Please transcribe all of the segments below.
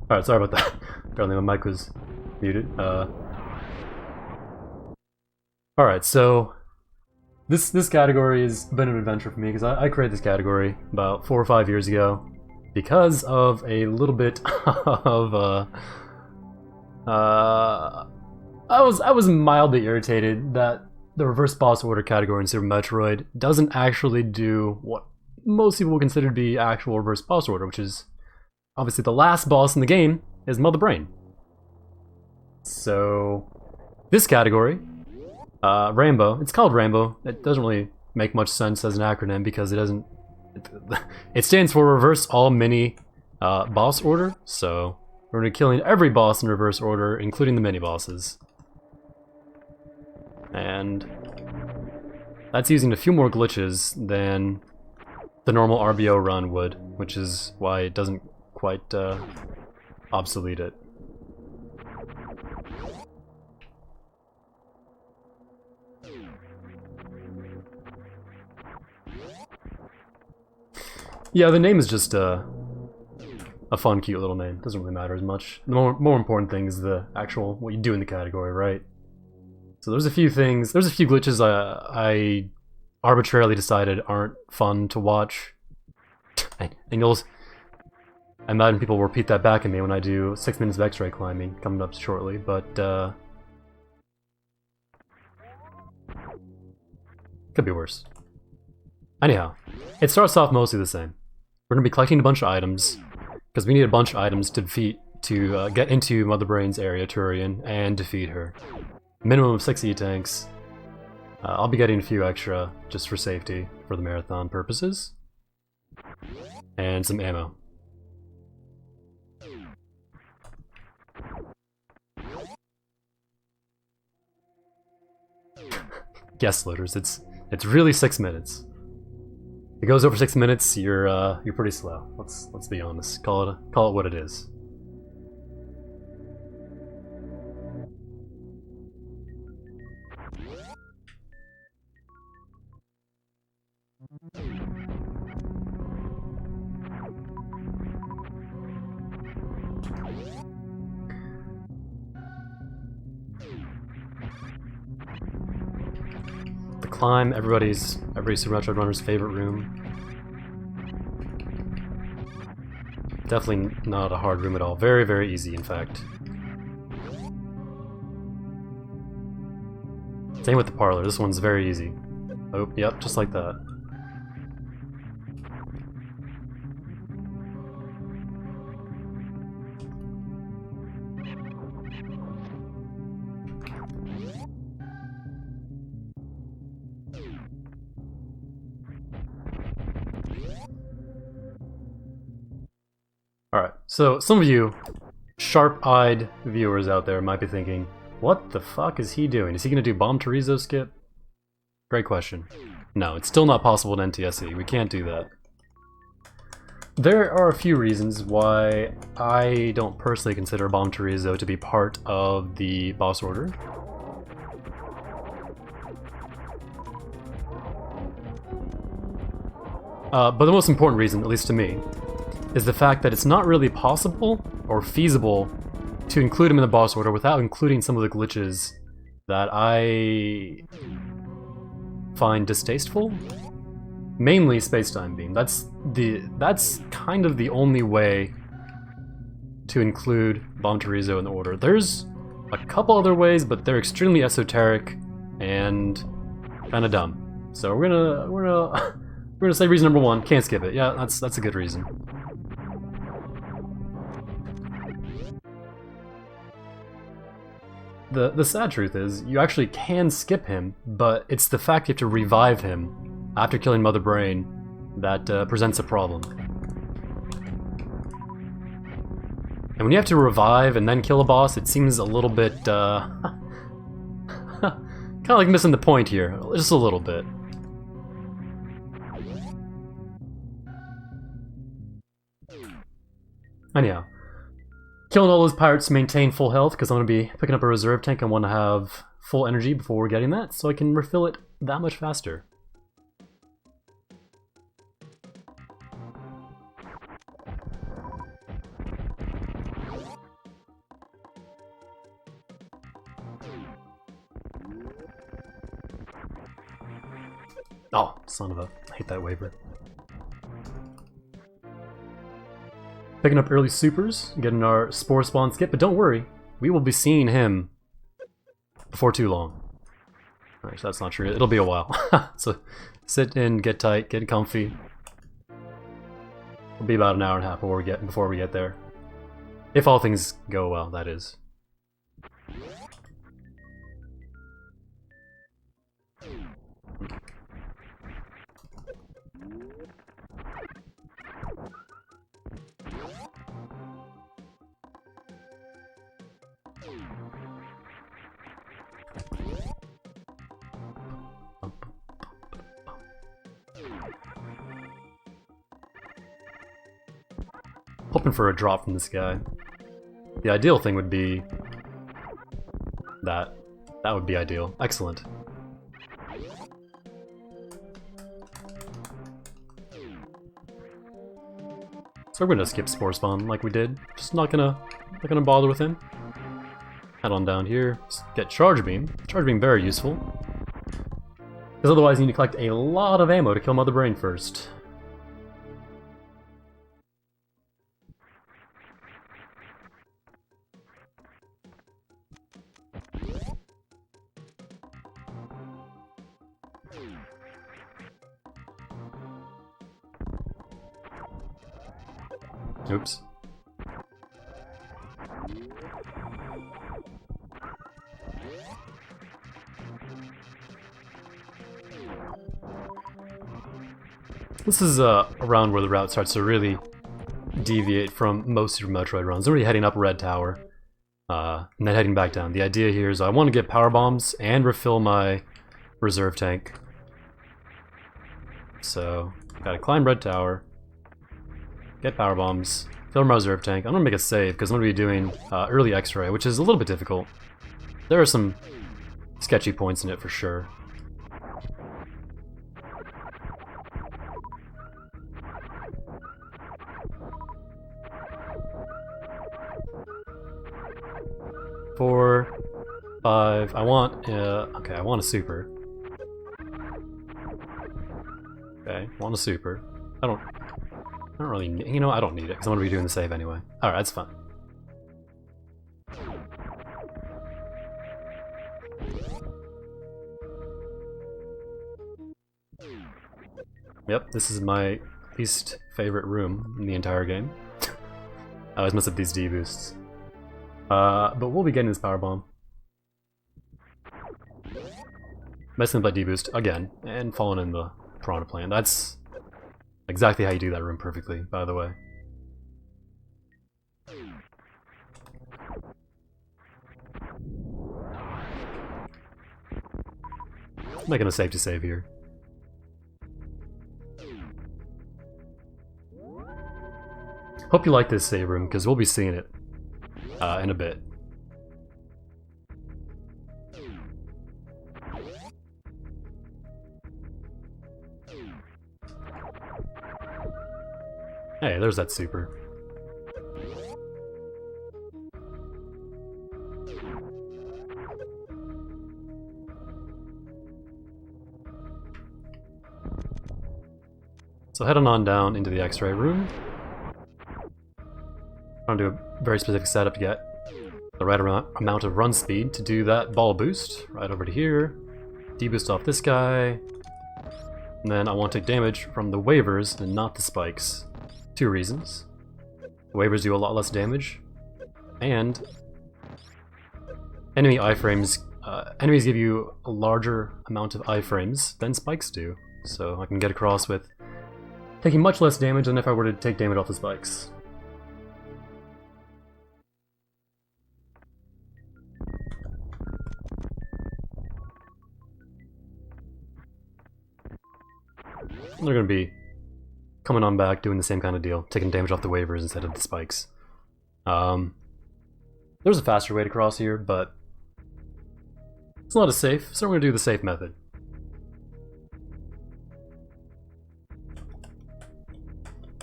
Alright, sorry about that. Apparently my mic was muted. Alright, so this category has been an adventure for me because I created this category about 4 or 5 years ago because of a little bit of I was mildly irritated that the reverse boss order category in Super Metroid doesn't actually do what most people would consider to be actual reverse boss order, which is obviously the last boss in the game is Mother Brain. So this category, RAMBO, it's called RAMBO. It doesn't really make much sense as an acronym because it doesn't. It stands for Reverse All Mini Boss Order. So we're gonna be killing every boss in reverse order, including the mini bosses. And that's using a few more glitches than the normal RBO run would, which is why it doesn't quite obsolete it. Yeah, the name is just a fun, cute little name. Doesn't really matter as much. The more important thing is the actual what you do in the category, right? So there's a few things, there's a few glitches I arbitrarily decided aren't fun to watch, and I imagine people will repeat that back at me when I do 6 minutes of X-ray climbing coming up shortly, but could be worse. Anyhow, it starts off mostly the same. We're gonna be collecting a bunch of items because we need a bunch of items to get into Mother Brain's area, Turian, and defeat her. Minimum of 6 E-tanks. I'll be getting a few extra just for safety for the marathon purposes, and some ammo. Guest loaders. It's really 6 minutes. If it goes over 6 minutes, you're pretty slow. Let's be honest. Call it what it is. The climb, every Super Metroid runner's favorite room. Definitely not a hard room at all. Very, very easy, in fact. Same with the parlor. This one's very easy. Oh, yep, just like that. So some of you sharp-eyed viewers out there might be thinking, what the fuck is he doing? Is he gonna do Bomb Chorizo skip? Great question. No, it's still not possible in NTSC. We can't do that. There are a few reasons why I don't personally consider Bomb Chorizo to be part of the boss order. But the most important reason, at least to me, is the fact that it's not really possible or feasible to include him in the boss order without including some of the glitches that I find distasteful. Mainly space-time beam. That's kind of the only way to include Bomb Chorizo in the order. There's a couple other ways, but they're extremely esoteric and kind of dumb. So we're gonna say reason number one, can't skip it. Yeah, that's a good reason. The sad truth is, you actually can skip him, but it's the fact you have to revive him after killing Mother Brain that presents a problem. And when you have to revive and then kill a boss, it seems a little bit, kind of like missing the point here, just a little bit. Anyhow, killing all those pirates to maintain full health, because I'm going to be picking up a reserve tank. I want to have full energy before we're getting that, so I can refill it that much faster. Oh, son of a... I hate that waiver. Picking up early supers, getting our Spore Spawn skip, but don't worry, we will be seeing him before too long. Alright, so that's not true, it'll be a while. So, sit in, get tight, get comfy. It'll be about an hour and a half before we get there. If all things go well, that is. Hoping for a drop from this guy. The ideal thing would be that. That would be ideal. Excellent. So we're gonna skip Spore Spawn like we did. Just not gonna bother with him. Head on down here. Get Charge Beam. Charge Beam very useful. Because otherwise you need to collect a lot of ammo to kill Mother Brain first. Oops. This is around where the route starts to really deviate from most Super Metroid runs. I'm already heading up Red Tower, and then heading back down. The idea here is I want to get power bombs and refill my reserve tank. So, gotta climb Red Tower, get power bombs, fill my reserve tank. I'm gonna make a save because I'm gonna be doing early X-ray, which is a little bit difficult. There are some sketchy points in it for sure. Four, five. I want. Okay, I want a super. Okay, want a super. I don't really need, you know, I don't need it because I'm gonna be doing the save anyway. Alright, that's fine. Yep, this is my least favorite room in the entire game. I always mess up these D boosts. But we'll be getting this power bomb. Messing up that D boost again, and falling in the Piranha Plant. That's exactly how you do that room perfectly, by the way. making a safety save here. Hope you like this save room, because we'll be seeing it in a bit. Hey, there's that super. So heading on down into the X-ray room. Trying to do a very specific setup to get the right amount of run speed to do that ball boost. Right over to here. Deboost off this guy. And then I want to take damage from the waivers and not the spikes. 2 reasons. The waivers do a lot less damage. And enemy iframes, enemies give you a larger amount of iframes than spikes do. So I can get across with taking much less damage than if I were to take damage off the spikes. They're going to be coming on back, doing the same kind of deal, taking damage off the waivers instead of the spikes. There's a faster way to cross here, but it's not as safe, so we're going to do the safe method.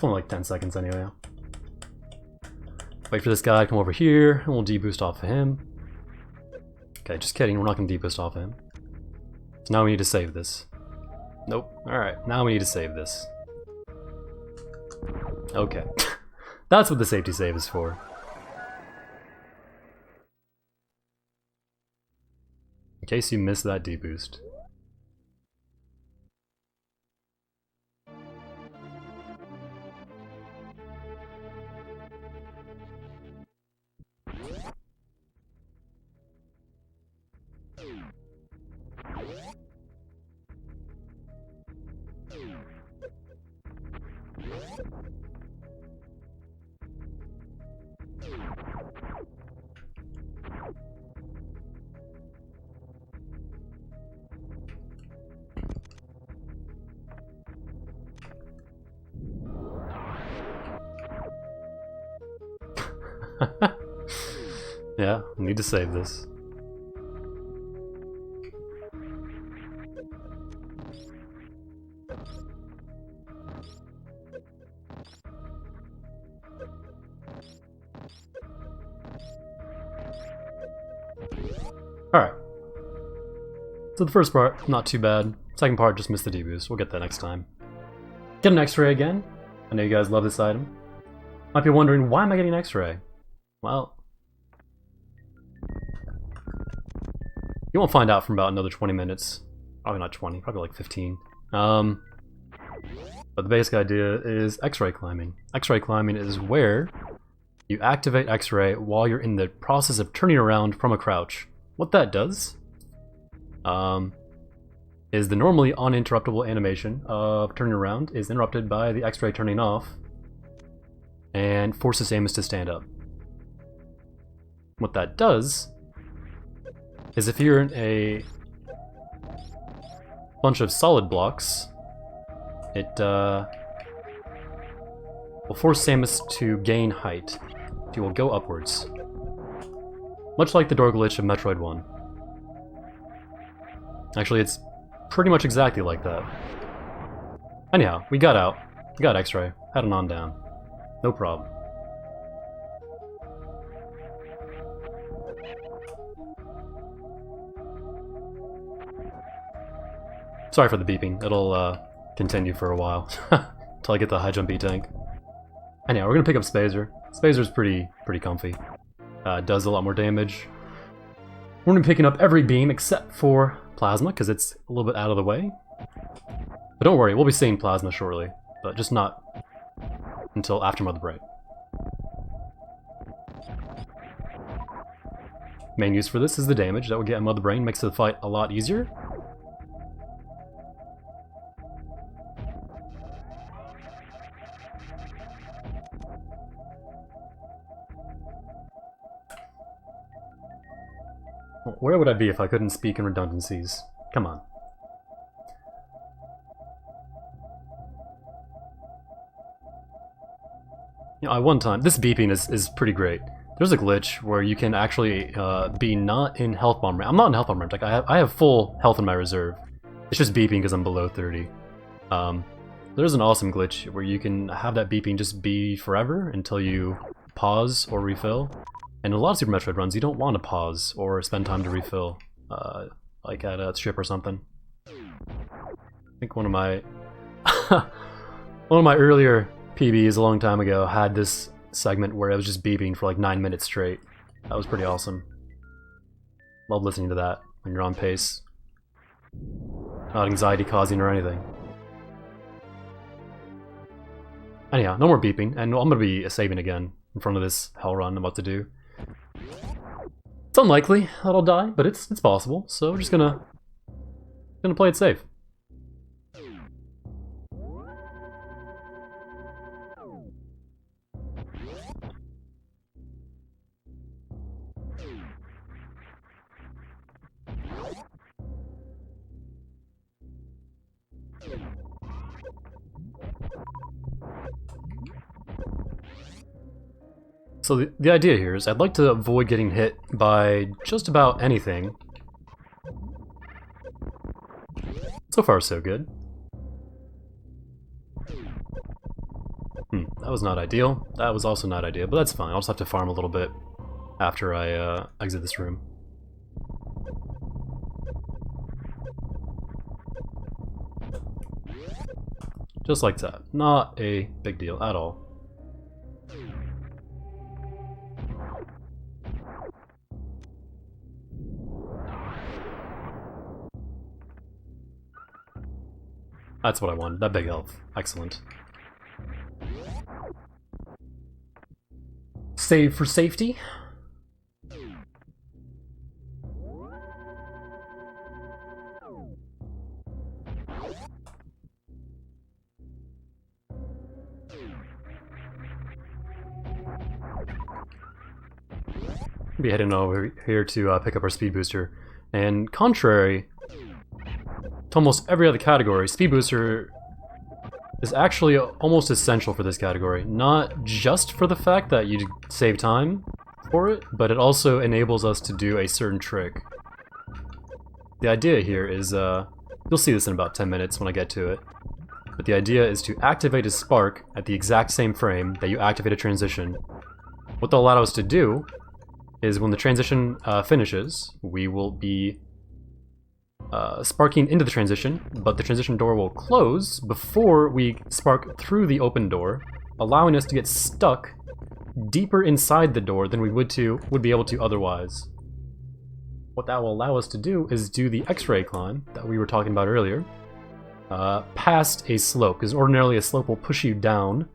Only like 10 seconds anyway. Wait for this guy to come over here, and we'll deboost off of him. Okay, just kidding, we're not going to deboost off of him. So now we need to save this. Nope. Alright, now we need to save this. Okay. That's what the safety save is for. In case you missed that deboost. Yeah, I need to save this. Alright. So the first part, not too bad. Second part, just missed the deboost. We'll get that next time. Get an X-ray again. I know you guys love this item. Might be wondering, why am I getting an X-ray? Well, you won't find out for about another 20 minutes. Probably not 20, probably like 15. But the basic idea is X-ray climbing. X-ray climbing is where you activate X-ray while you're in the process of turning around from a crouch. What that does is the normally uninterruptible animation of turning around is interrupted by the X-ray turning off and forces Samus to stand up. What that does is if you're in a bunch of solid blocks, it will force Samus to gain height. She will go upwards. Much like the door glitch of Metroid 1. Actually, it's pretty much exactly like that. Anyhow, we got out. We got X-ray. Heading on down. No problem. Sorry for the beeping. It'll continue for a while until I get the high jump E-tank. Anyhow, we're gonna pick up Spazer. Spazer's pretty comfy. Does a lot more damage. We're gonna be picking up every beam except for Plasma because it's a little bit out of the way. But don't worry, we'll be seeing Plasma shortly, but just not until after Mother Brain. Main use for this is the damage that we get in Mother Brain, makes the fight a lot easier. Where would I be if I couldn't speak in redundancies? Come on. You know, one time, this beeping is pretty great. There's a glitch where you can actually be not in health bomb range. I'm not in health bomb range. Like I have full health in my reserve. It's just beeping because I'm below 30. There's an awesome glitch where you can have that beeping just be forever until you pause or refill. And in a lot of Super Metroid runs, you don't want to pause or spend time to refill, like at a ship or something. I think one of my one of my earlier PBs a long time ago had this segment where it was just beeping for like 9 minutes straight. That was pretty awesome. Love listening to that when you're on pace. Not anxiety causing or anything. Anyhow, no more beeping, and I'm gonna be saving again in front of this hell run I'm about to do. It's unlikely that I'll die, but it's possible, so we're just gonna play it safe. So the idea here is I'd like to avoid getting hit by just about anything. So far so good. That was not ideal. That was also not ideal, but that's fine. I'll just have to farm a little bit after I exit this room. Just like that. Not a big deal at all. That's what I wanted, that big health. Excellent. Save for safety. Be heading over here to pick up our speed booster, and contrary to almost every other category, speed booster is actually almost essential for this category. Not just for the fact that you save time for it, but it also enables us to do a certain trick. The idea here is, you'll see this in about 10 minutes when I get to it, but the idea is to activate a spark at the exact same frame that you activate a transition. What they'll allow us to do is when the transition finishes, we will be sparking into the transition, but the transition door will close before we spark through the open door, allowing us to get stuck deeper inside the door than we would be able to otherwise. What that will allow us to do is do the X-ray climb that we were talking about earlier, past a slope, because ordinarily a slope will push you down,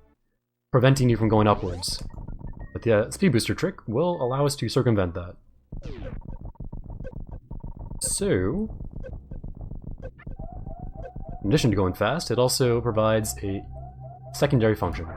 preventing you from going upwards. But the speed booster trick will allow us to circumvent that. So, in addition to going fast, it also provides a secondary function.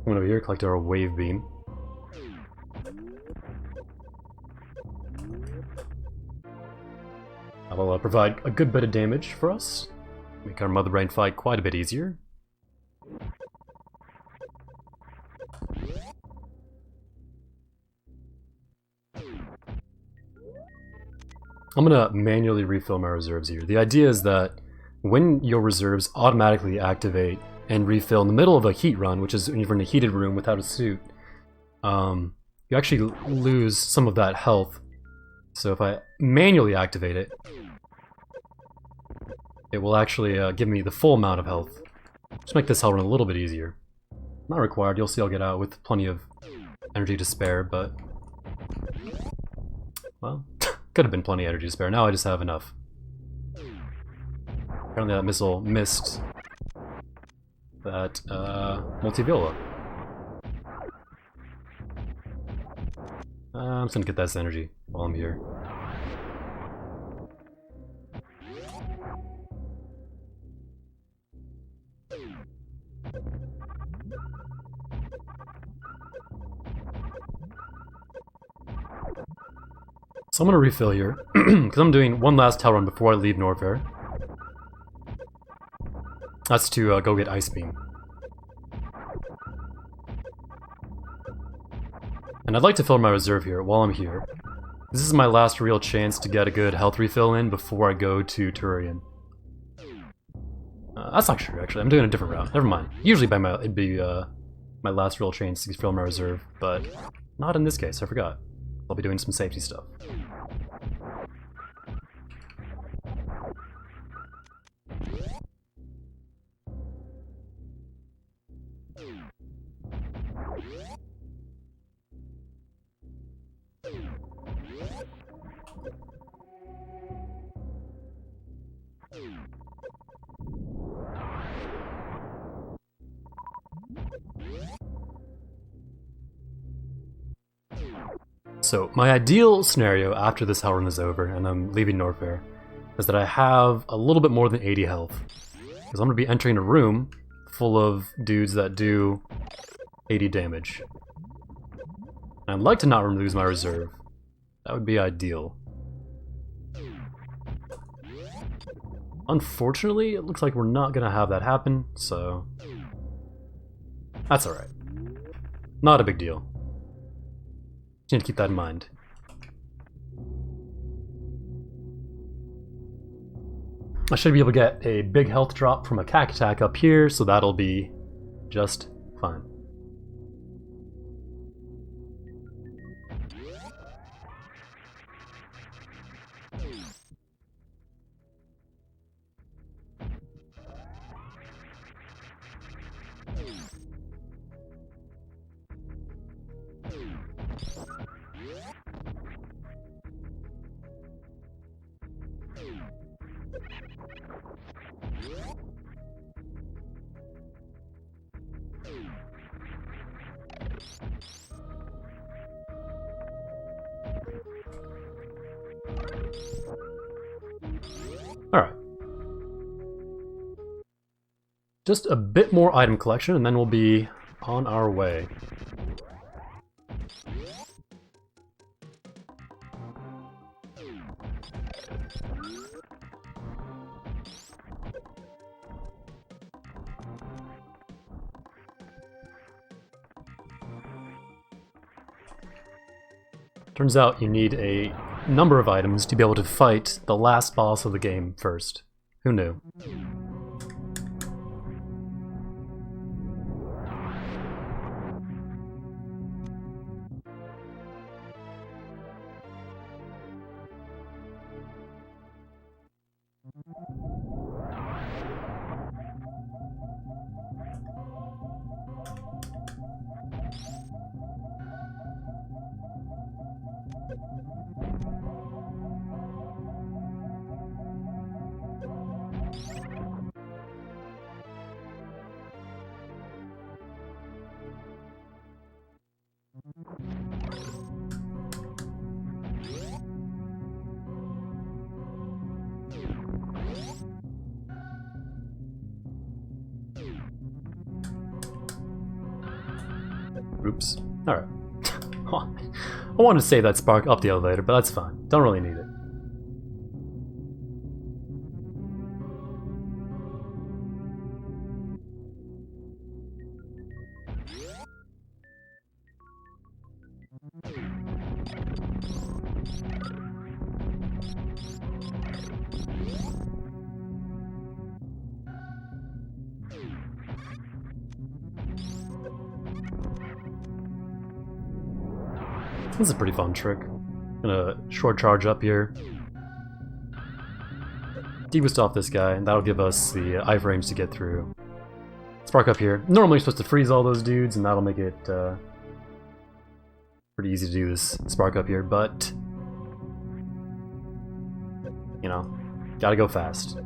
Come over here, collect our wave beam. That'll provide a good bit of damage for us. Make our Mother Brain fight quite a bit easier. I'm gonna manually refill my reserves here. The idea is that when your reserves automatically activate and refill in the middle of a heat run, which is when you're in a heated room without a suit, you actually lose some of that health. So if I manually activate it, it will actually give me the full amount of health. Just make this hell run a little bit easier. Not required, you'll see I'll get out with plenty of energy to spare, but... well, could have been plenty of energy to spare, now I just have enough. Apparently that missile missed that multi-viola. I'm just gonna get that energy while I'm here. So I'm gonna refill here, because I'm doing one last tail run before I leave Norfair. That's to go get Ice Beam. And I'd like to fill my reserve here while I'm here. This is my last real chance to get a good health refill in before I go to Turian. That's not true, actually. I'm doing a different route. Never mind. Usually it'd be my last real chance to fill my reserve, but not in this case. I forgot. I'll be doing some safety stuff. So, my ideal scenario after this hell run is over and I'm leaving Norfair is that I have a little bit more than 80 health. Because I'm going to be entering a room full of dudes that do 80 damage. And I'd like to not lose my reserve. That would be ideal. Unfortunately, it looks like we're not going to have that happen, so that's alright. Not a big deal. Just need to keep that in mind. I should be able to get a big health drop from a cack attack up here, so that'll be just fine. Alright. Just a bit more item collection and then we'll be on our way. Turns out you need a number of items to be able to fight the last boss of the game first. Who knew? Oops. Alright. I wanted to save that spark up the elevator, but that's fine. Don't really need it. This is a pretty fun trick. Gonna short charge up here. Deboost off this guy, and that'll give us the iframes to get through. Spark up here. Normally you're supposed to freeze all those dudes, and that'll make it pretty easy to do this spark up here, but you know, gotta go fast.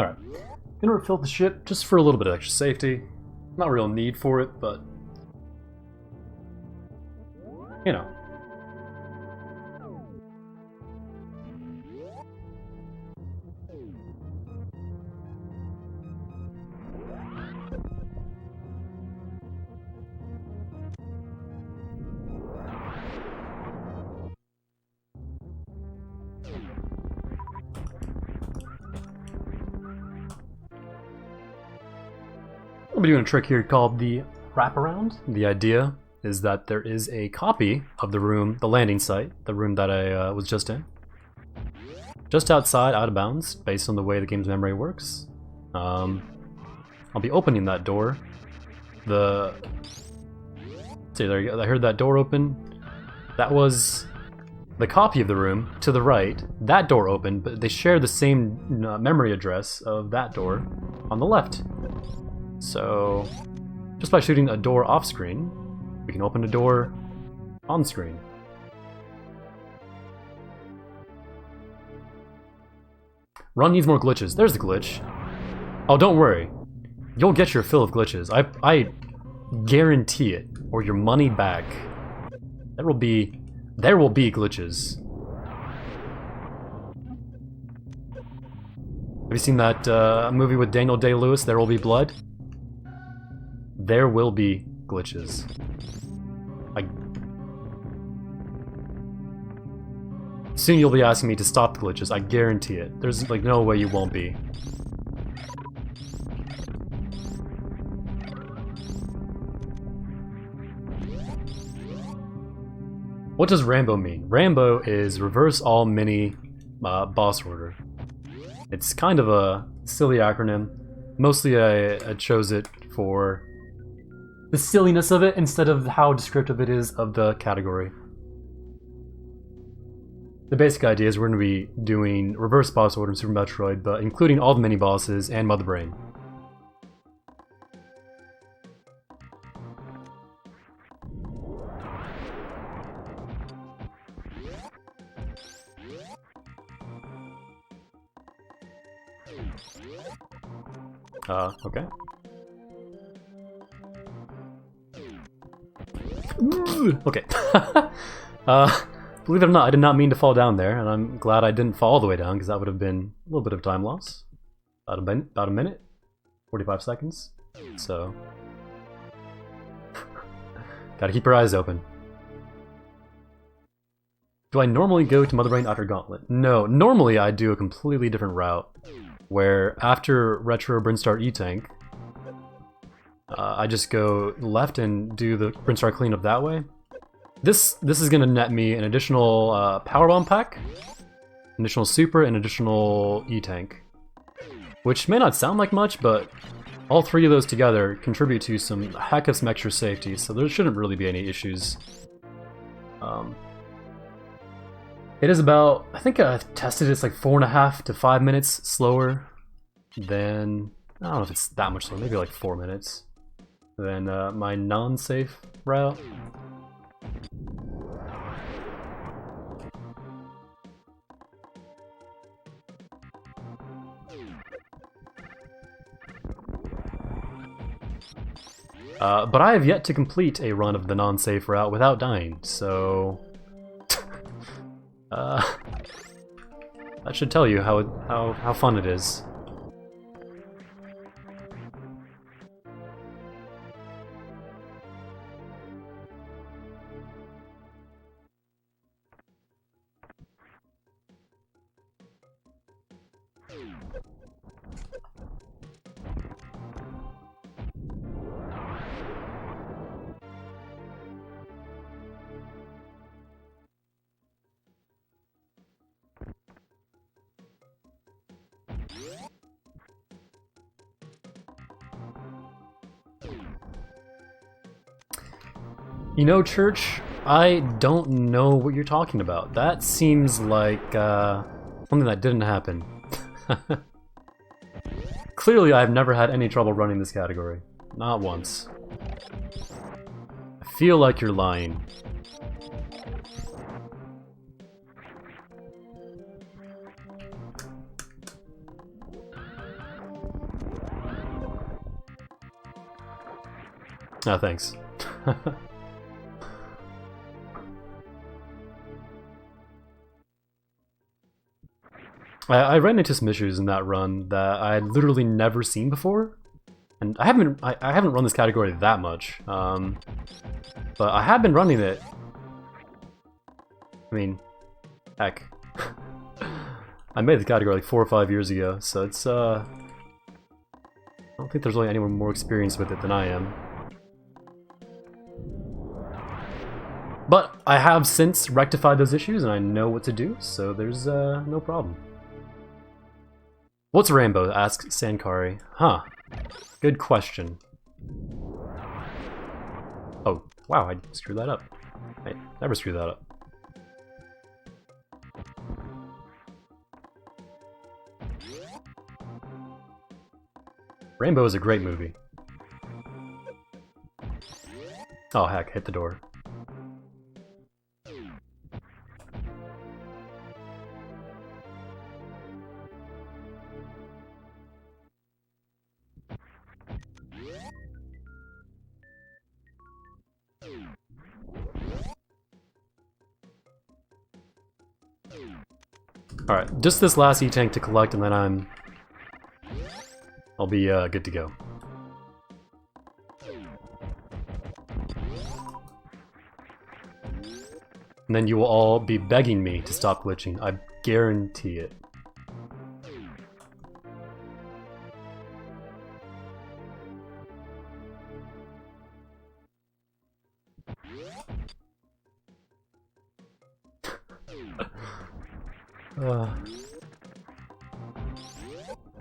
Alright. Gonna refill the ship just for a little bit of extra safety. Not a real need for it, but... you know. I'll be doing a trick here called the wraparound. The idea is that there is a copy of the room, the landing site, the room that I was just in. Just outside, out of bounds, based on the way the game's memory works. I'll be opening that door. See, there you go. I heard that door open. That was the copy of the room to the right. That door opened, but they share the same memory address of that door on the left. So, just by shooting a door off screen, we can open a door on screen. Run needs more glitches. There's the glitch. Oh, don't worry. You'll get your fill of glitches. I guarantee it. Or your money back. There will be glitches. Have you seen that movie with Daniel Day-Lewis, There Will Be Blood? There will be glitches. Soon you'll be asking me to stop the glitches, I guarantee it. There's like no way you won't be. What does RAMBO mean? RAMBO is Reverse All Mini Boss Order. It's kind of a silly acronym. Mostly I chose it for the silliness of it instead of how descriptive it is of the category. The basic idea is we're going to be doing reverse boss order in Super Metroid, but including all the mini bosses and Mother Brain. Okay. Okay. Believe it or not, I did not mean to fall down there, and I'm glad I didn't fall all the way down, because that would have been a little bit of time loss. About a minute? 45 seconds? So... gotta keep your eyes open. Do I normally go to Mother Brain after Gauntlet? No, normally I do a completely different route, where after Retro Brinstar E-Tank, I just go left and do the Brinstar cleanup that way. This is gonna net me an additional Power Bomb pack, an additional Super, and additional E-Tank. Which may not sound like much, but all three of those together contribute to some heck of some extra safety, so there shouldn't really be any issues. It is about, I think I've tested it's like 4.5 to 5 minutes slower than, I don't know if it's that much slower, maybe like 4 minutes, than my non-safe route. But I have yet to complete a run of the non-safe route without dying, so... that should tell you how fun it is. You know, Church, I don't know what you're talking about. That seems like something that didn't happen. Clearly, I've never had any trouble running this category. Not once. I feel like you're lying. Ah, thanks. I ran into some issues in that run that I had literally never seen before, and I haven't run this category that much, but I have been running it. I mean, heck, I made the category like 4 or 5 years ago, so it's I don't think there's really anyone more experienced with it than I am. But I have since rectified those issues, and I know what to do, so there's no problem. What's RAMBO? Asks Sankari. Huh. Good question. Oh, wow, I screwed that up. I never screwed that up. RAMBO is a great movie. Oh heck, hit the door. Alright, just this last E-Tank to collect and then I'll be good to go. And then you will all be begging me to stop glitching. I guarantee it.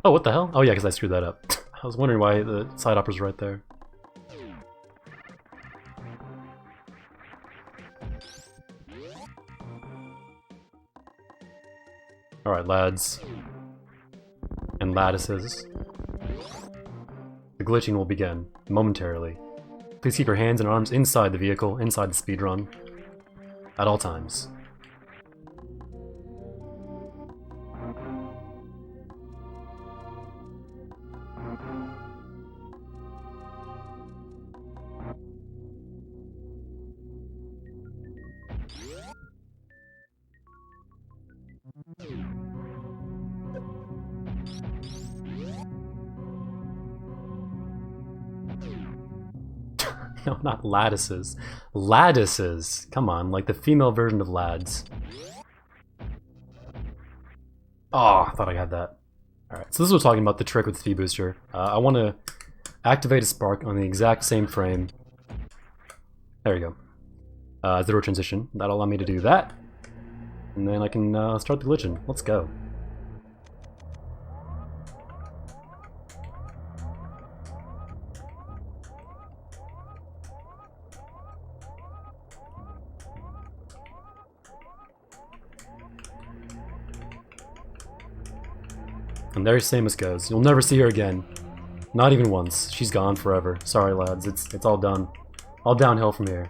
Oh, what the hell? Oh yeah, because I screwed that up. I was wondering why the side hopper's right there. Alright, lads. And lattices. The glitching will begin, momentarily. Please keep your hands and arms inside the vehicle, inside the speedrun, at all times. No, not lattices. Lattices! Come on, like the female version of lads. Oh, I thought I had that. Alright, so this is what we're talking about, the trick with the speed booster. I want to activate a spark on the exact same frame. There you go. Zero transition. That'll allow me to do that. And then I can start the glitching. Let's go. And there Samus goes. You'll never see her again. Not even once. She's gone forever. Sorry lads, it's all done. All downhill from here.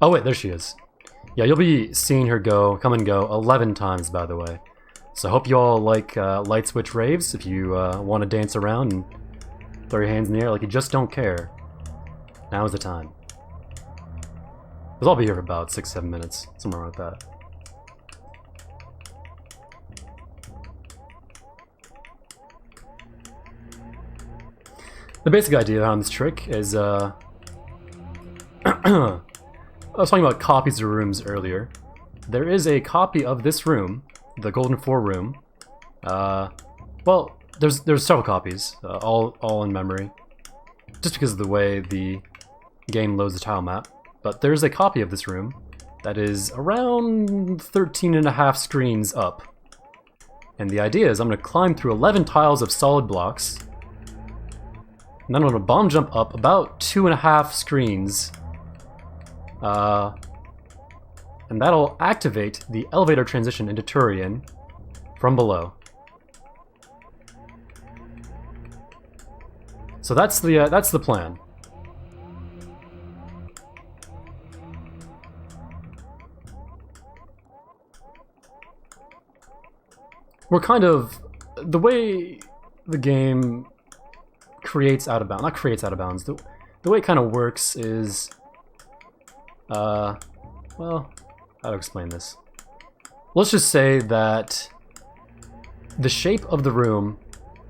Oh wait, there she is. Yeah, you'll be seeing her come and go 11 times, by the way. So I hope you all like light switch raves, if you want to dance around and throw your hands in the air like you just don't care. Now is the time. Because I'll be here for about 6-7 minutes, somewhere like that. The basic idea behind this trick is, I was talking about copies of rooms earlier. There is a copy of this room, the Golden 4 room. Well, there's several copies, all in memory, just because of the way the game loads the tile map. But there's a copy of this room that is around 13.5 screens up. And the idea is I'm going to climb through 11 tiles of solid blocks, and then I'm going to bomb jump up about 2.5 screens. And that'll activate the elevator transition into Turian from below. So that's the plan. we're kind of... The way the game creates out of bounds... Not creates out of bounds. The way it kind of works is... well, how to explain this? Let's just say that the shape of the room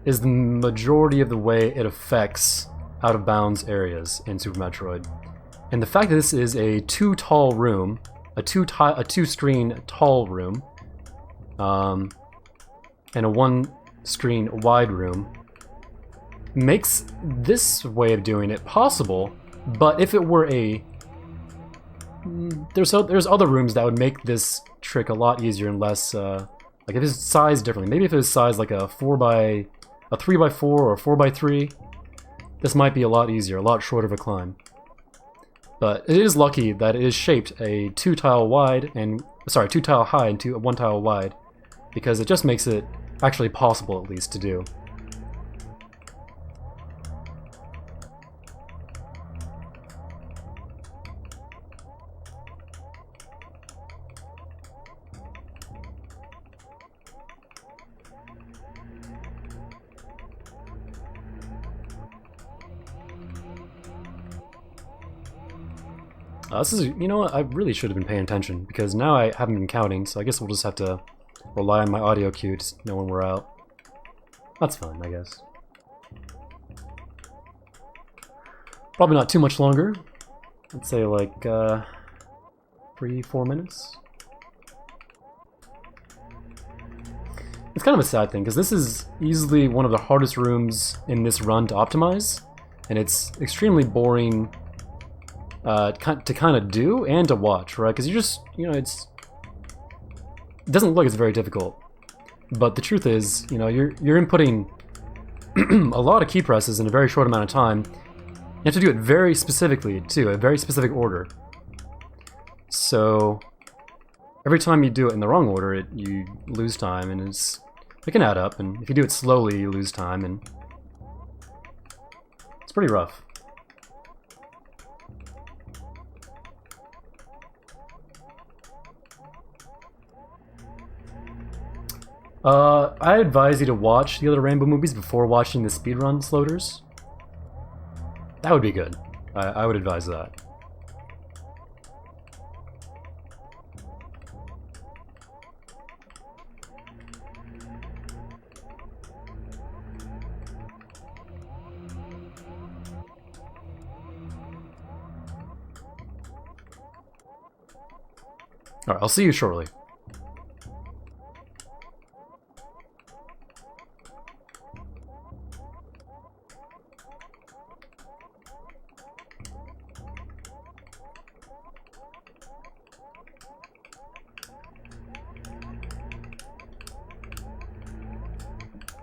is the majority of the way it affects out-of-bounds areas in Super Metroid. And the fact that this is a two-tall room, a two-screen tall room, and a one-screen wide room, makes this way of doing it possible, but if it were a... There's other rooms that would make this trick a lot easier and less, like if it's sized differently. Maybe if it was sized like a 3x4 or a 4x3, this might be a lot easier, a lot shorter of a climb. But it is lucky that it is shaped a 2-tile wide and, sorry, 2-tile high and 1-tile wide, because it just makes it actually possible at least to do. This is, you know what, I really should have been paying attention, because now I haven't been counting, so I guess we'll just have to rely on my audio cue to know when we're out. That's fine, I guess. Probably not too much longer. I'd say like, 3-4 minutes. It's kind of a sad thing, because this is easily one of the hardest rooms in this run to optimize, and it's extremely boring to kind of do and to watch, right? Because you just, you know, it doesn't look like it's very difficult, but the truth is, you know, you're inputting a lot of key presses in a very short amount of time. You have to do it very specifically too, a very specific order. So every time you do it in the wrong order, you lose time, and it can add up. And if you do it slowly, you lose time, and it's pretty rough. I advise you to watch the other RAMBO movies before watching the speedrun floaters. That would be good. I would advise that. Alright, I'll see you shortly.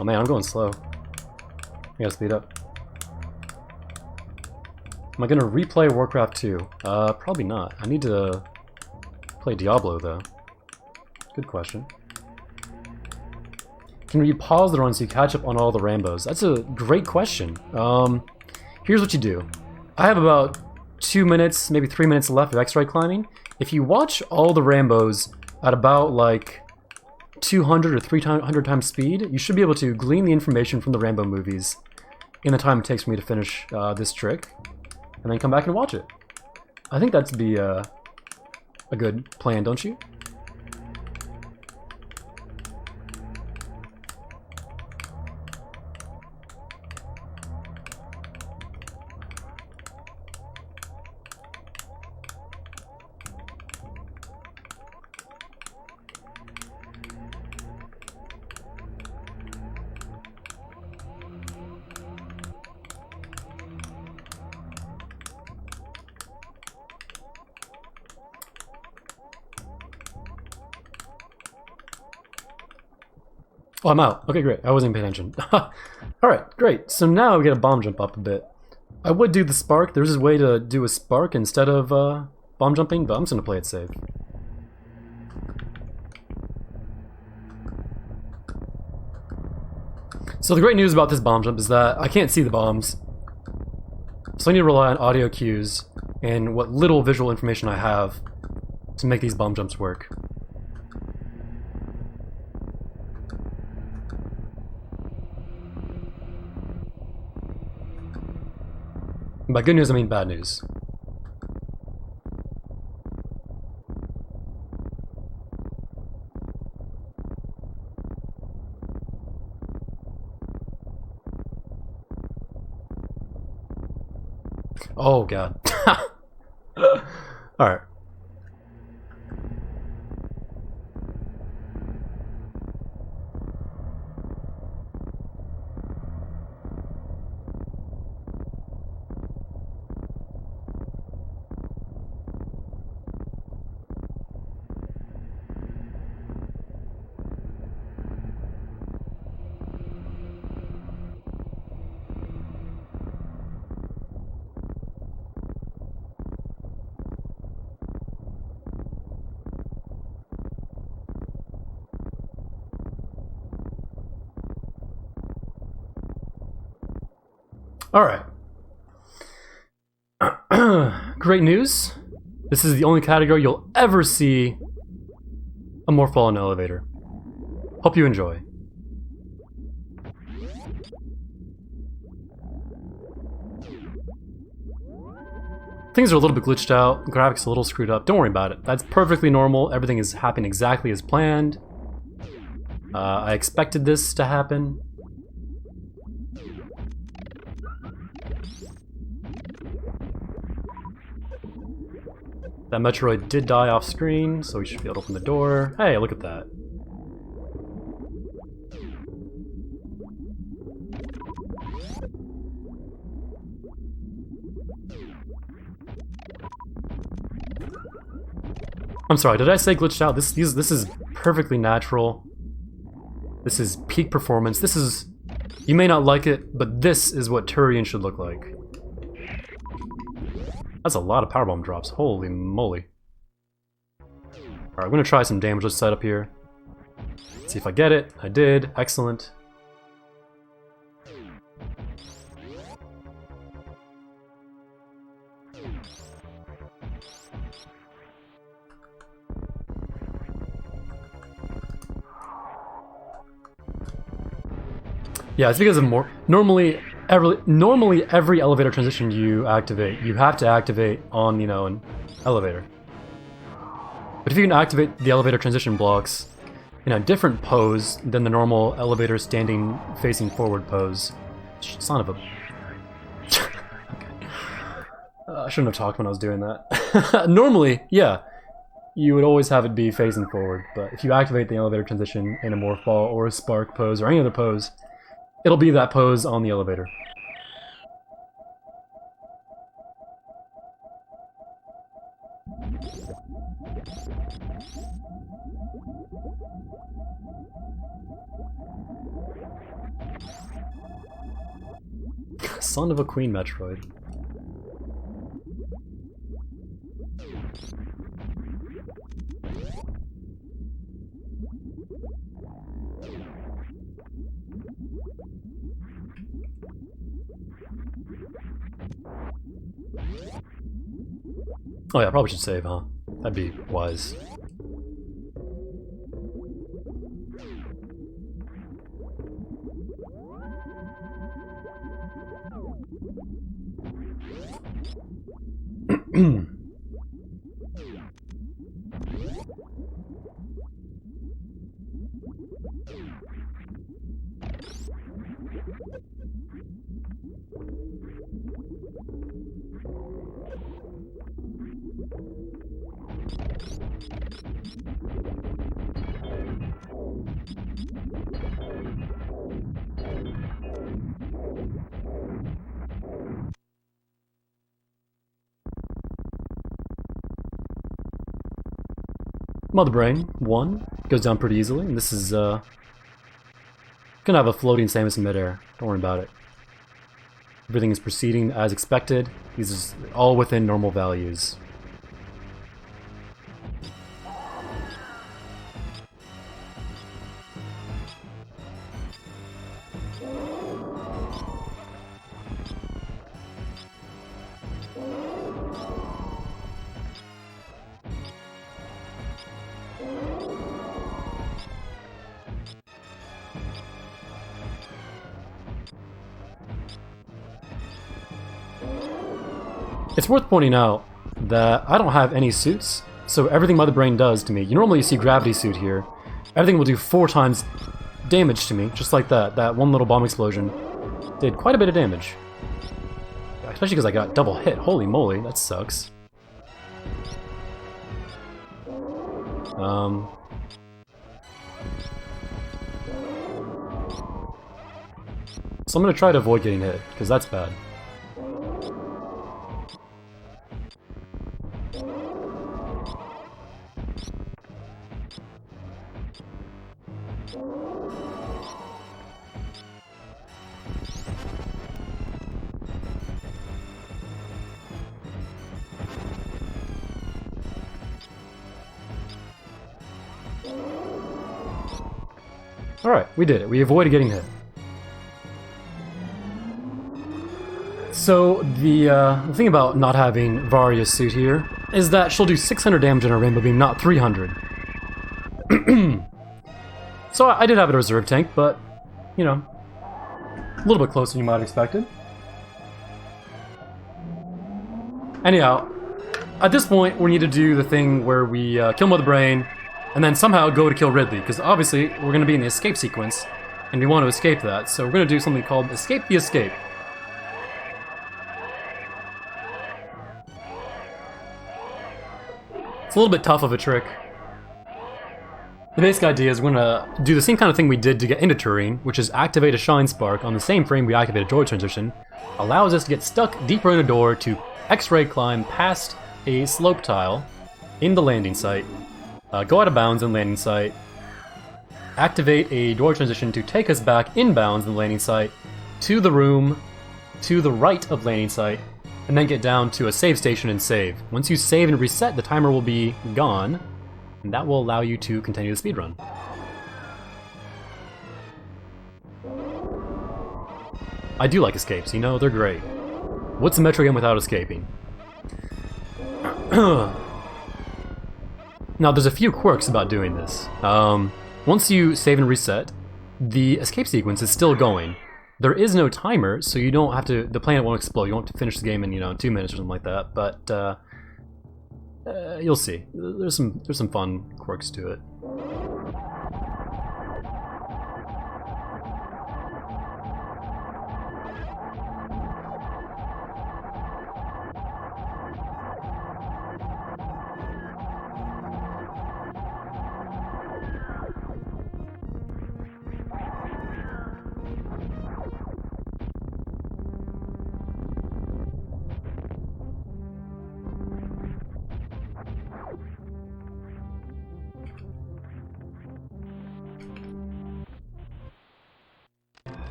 Oh man, I'm going slow. I gotta speed up. Am I gonna replay Warcraft 2? Probably not. I need to play Diablo, though. Good question. Can we pause the run so you catch up on all the Rambos? That's a great question. Here's what you do. I have about 2 minutes, maybe 3 minutes left of X-ray climbing. If you watch all the Rambos at about, like, 200 or 300 times speed, you should be able to glean the information from the RAMBO movies in the time it takes for me to finish this trick, and then come back and watch it. I think that'd be a good plan, don't you? Oh, I'm out. Okay, great. I wasn't paying attention. Alright, great. So now we get a bomb jump up a bit. I would do the spark. There's a way to do a spark instead of bomb jumping, but I'm just going to play it safe. So the great news about this bomb jump is that I can't see the bombs. So I need to rely on audio cues and what little visual information I have to make these bomb jumps work. And by good news, I mean bad news. Oh god. Alright. Alright. Great news. This is the only category you'll ever see a morph ball in an elevator. Hope you enjoy. Things are a little bit glitched out, graphics a little screwed up. Don't worry about it. That's perfectly normal. Everything is happening exactly as planned. I expected this to happen. That Metroid did die off screen, so we should be able to open the door. Hey, look at that. I'm sorry, did I say glitched out? This is perfectly natural. This is peak performance. This is... You may not like it, but this is what Turian should look like. That's a lot of powerbomb drops. Holy moly. Alright, I'm gonna try some damageless setup here. See if I get it. I did. Excellent. Yeah, it's because of more... Normally every elevator transition you activate, you have to activate on, an elevator. But if you can activate the elevator transition blocks in a different pose than the normal elevator standing facing forward pose... Son of a... Okay. I shouldn't have talked when I was doing that. Normally, yeah, you would always have it be facing forward, but if you activate the elevator transition in a morph ball or a spark pose or any other pose, it'll be that pose on the elevator. Son of a Queen Metroid. Oh yeah, probably should save, huh? That'd be wise. Mother Brain 1 goes down pretty easily, and this is gonna have a floating Samus in midair. Don't worry about it. Everything is proceeding as expected. These are all within normal values. It's worth pointing out that I don't have any suits, so everything Mother Brain does to me, you normally see Gravity Suit here, everything will do 4 times damage to me, just like that. That one little bomb explosion did quite a bit of damage. Especially because I got double hit. Holy moly, that sucks. So I'm gonna try to avoid getting hit, because that's bad. Alright, we did it. We avoided getting hit. So, the thing about not having Varia's suit here is that she'll do 600 damage in a Rainbow Beam, not 300. So I did have a reserve tank, but, you know, a little bit closer than you might have expected. Anyhow, at this point, we need to do the thing where we kill Mother Brain, and then somehow go to kill Ridley, because obviously we're going to be in the escape sequence, and we want to escape that, so we're going to do something called Escape the Escape. It's a little bit tough of a trick. The basic idea is we're going to do the same kind of thing we did to get into Turing, which is activate a Shine Spark on the same frame we activated Droid Transition, allows us to get stuck deeper in a door to X-ray climb past a slope tile in the landing site, go out of bounds in landing site, activate a door transition to take us back inbounds in the landing site to the room to the right of landing site, and then get down to a save station and save. Once you save and reset, the timer will be gone, and that will allow you to continue the speedrun. I do like escapes, you know, they're great. What's a Metroid game without escaping? Now, there's a few quirks about doing this. Once you save and reset, the escape sequence is still going. There is no timer, so you don't have to. The planet won't explode. You won't have to finish the game in 2 minutes or something like that. But you'll see. There's some fun quirks to it.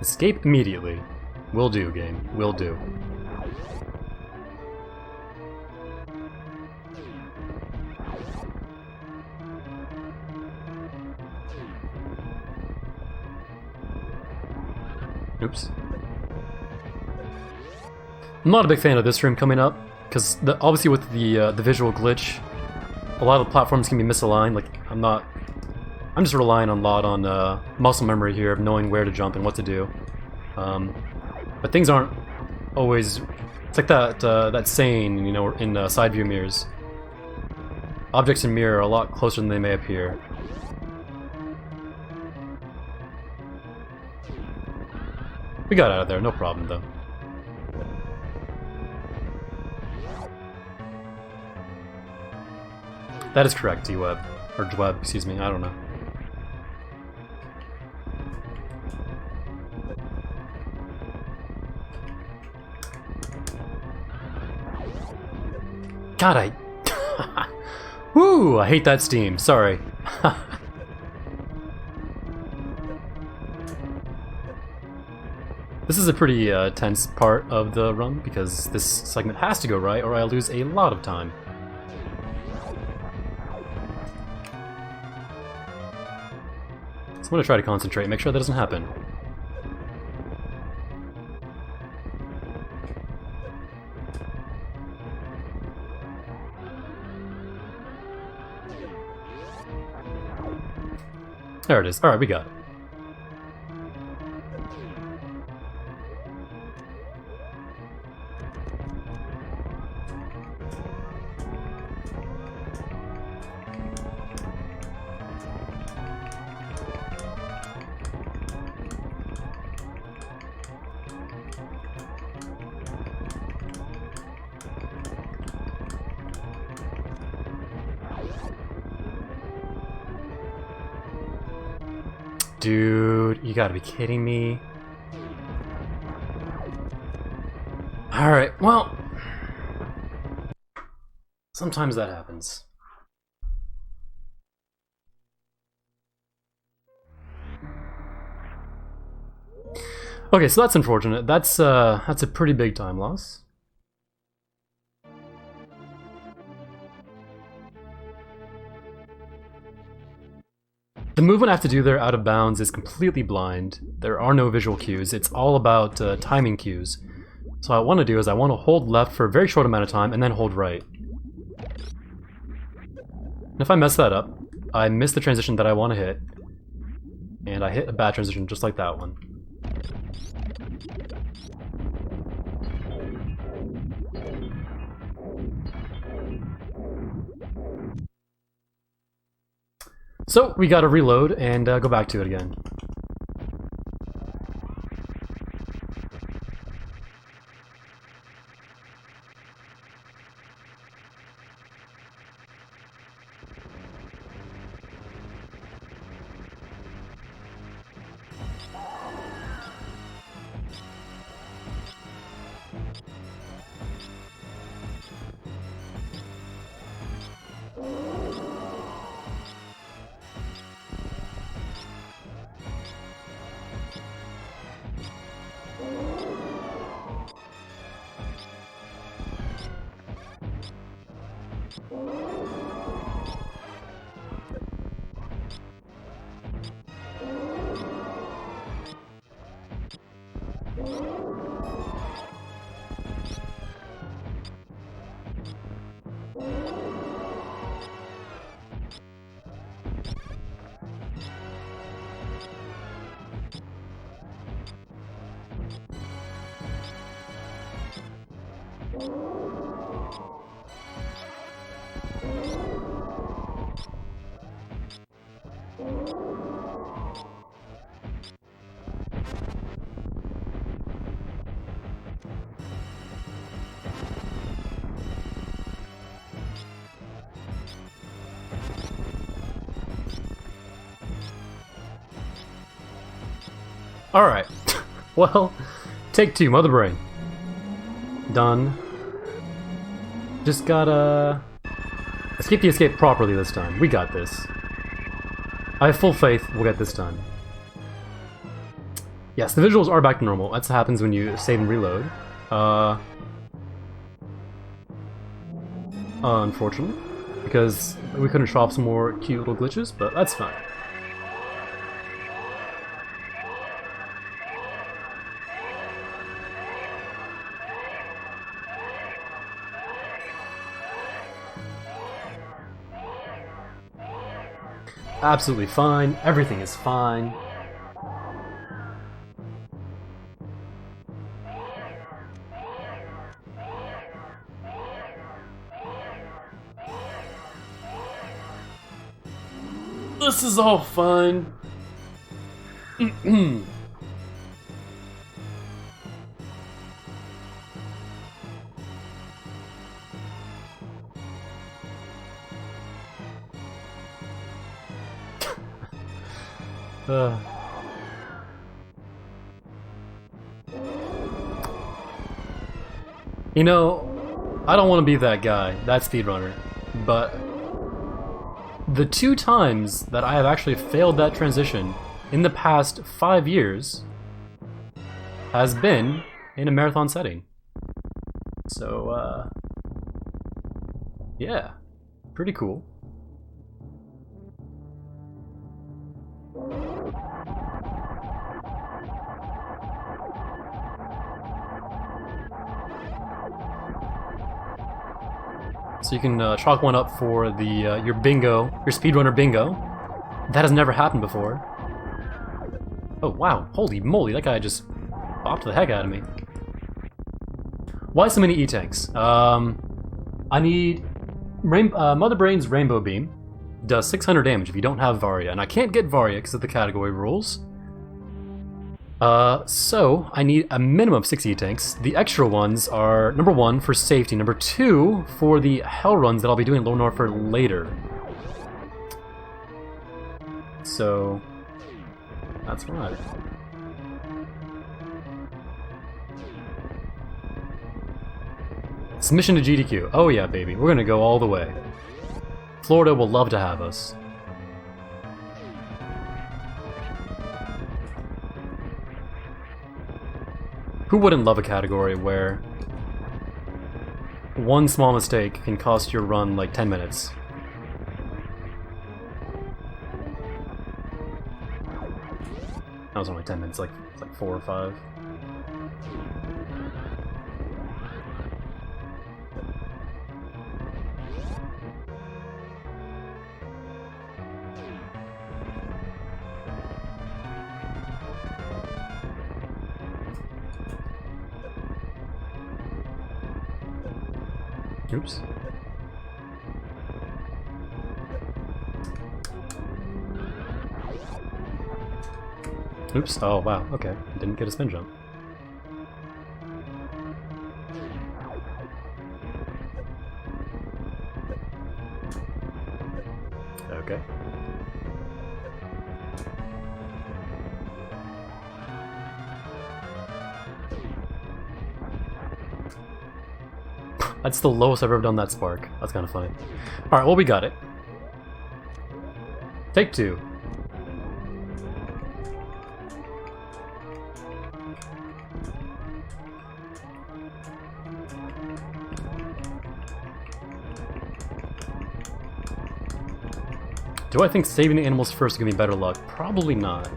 Escape immediately. Will do, game. Will do. Oops. I'm not a big fan of this room coming up, because obviously with the visual glitch, a lot of the platforms can be misaligned. Like, I'm just relying a lot on muscle memory here of knowing where to jump and what to do. But things aren't always... It's like that saying, in side view mirrors. Objects in mirror are a lot closer than they may appear. We got out of there, no problem though. That is correct, D-Web. Or Dweb, excuse me, I don't know. God, Woo! I hate that steam, sorry. This is a pretty tense part of the run, because this segment has to go right, or I'll lose a lot of time. So I'm gonna try to concentrate and make sure that doesn't happen. There it is. Alright, we got it. dude. You gotta be kidding me. Alright, well... sometimes that happens. Okay, so that's unfortunate. That's a pretty big time loss. The movement I have to do there out of bounds is completely blind. There are no visual cues. It's all about timing cues. So what I want to do is I want to hold left for a very short amount of time and then hold right. And if I mess that up, I miss the transition that I want to hit. And I hit a bad transition just like that one. So we gotta reload and go back to it again. Alright. Well, take two, Mother Brain. Done. Just gotta... escape the escape properly this time. We got this. I have full faith we'll get this done. Yes, the visuals are back to normal. That's what happens when you save and reload. Unfortunately. Because we couldn't show off some more cute little glitches, but that's fine. Absolutely fine. Everything is fine. This is all fine. You know, I don't want to be that guy, that speedrunner, but the 2 times that I have actually failed that transition in the past 5 years has been in a marathon setting. So, yeah, pretty cool. So you can chalk one up for the your bingo, your speedrunner bingo. That has never happened before. Oh wow, holy moly, that guy just bopped the heck out of me. Why so many E-tanks? I need Mother Brain's Rainbow Beam. Does 600 damage if you don't have Varia, and I can't get Varia because of the category rules. So I need a minimum of 6 E-tanks. The extra ones are number 1 for safety, number 2 for the hell runs that I'll be doing Low Norfolk later. So That's right. Submission to GDQ. Oh yeah, baby. We're gonna go all the way. Florida will love to have us. Who wouldn't love a category where one small mistake can cost your run like 10 minutes? That was only 10 minutes, like 4 or 5. Oops. Oops. Oh, wow. Okay. Didn't get a spin jump. Okay. That's the lowest I've ever done that spark. That's kind of funny. Alright, well, we got it. Take 2. Do I think saving the animals first is gonna be better luck? Probably not.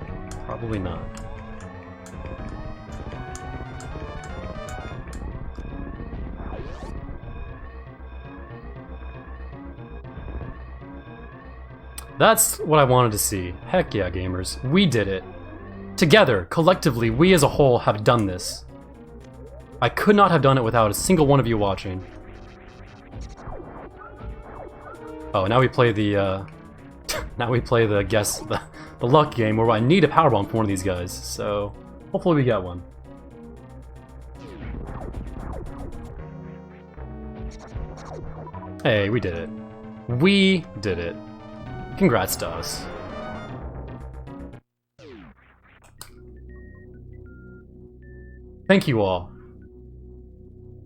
Probably not. That's what I wanted to see. Heck yeah, gamers. We did it. Together, collectively, we as a whole have done this. I could not have done it without a single one of you watching. Oh, now we play the, now we play the guess, the luck game where I need a powerbomb from one of these guys, so hopefully we get one. Hey, we did it. We did it. Congrats to us. Thank you all.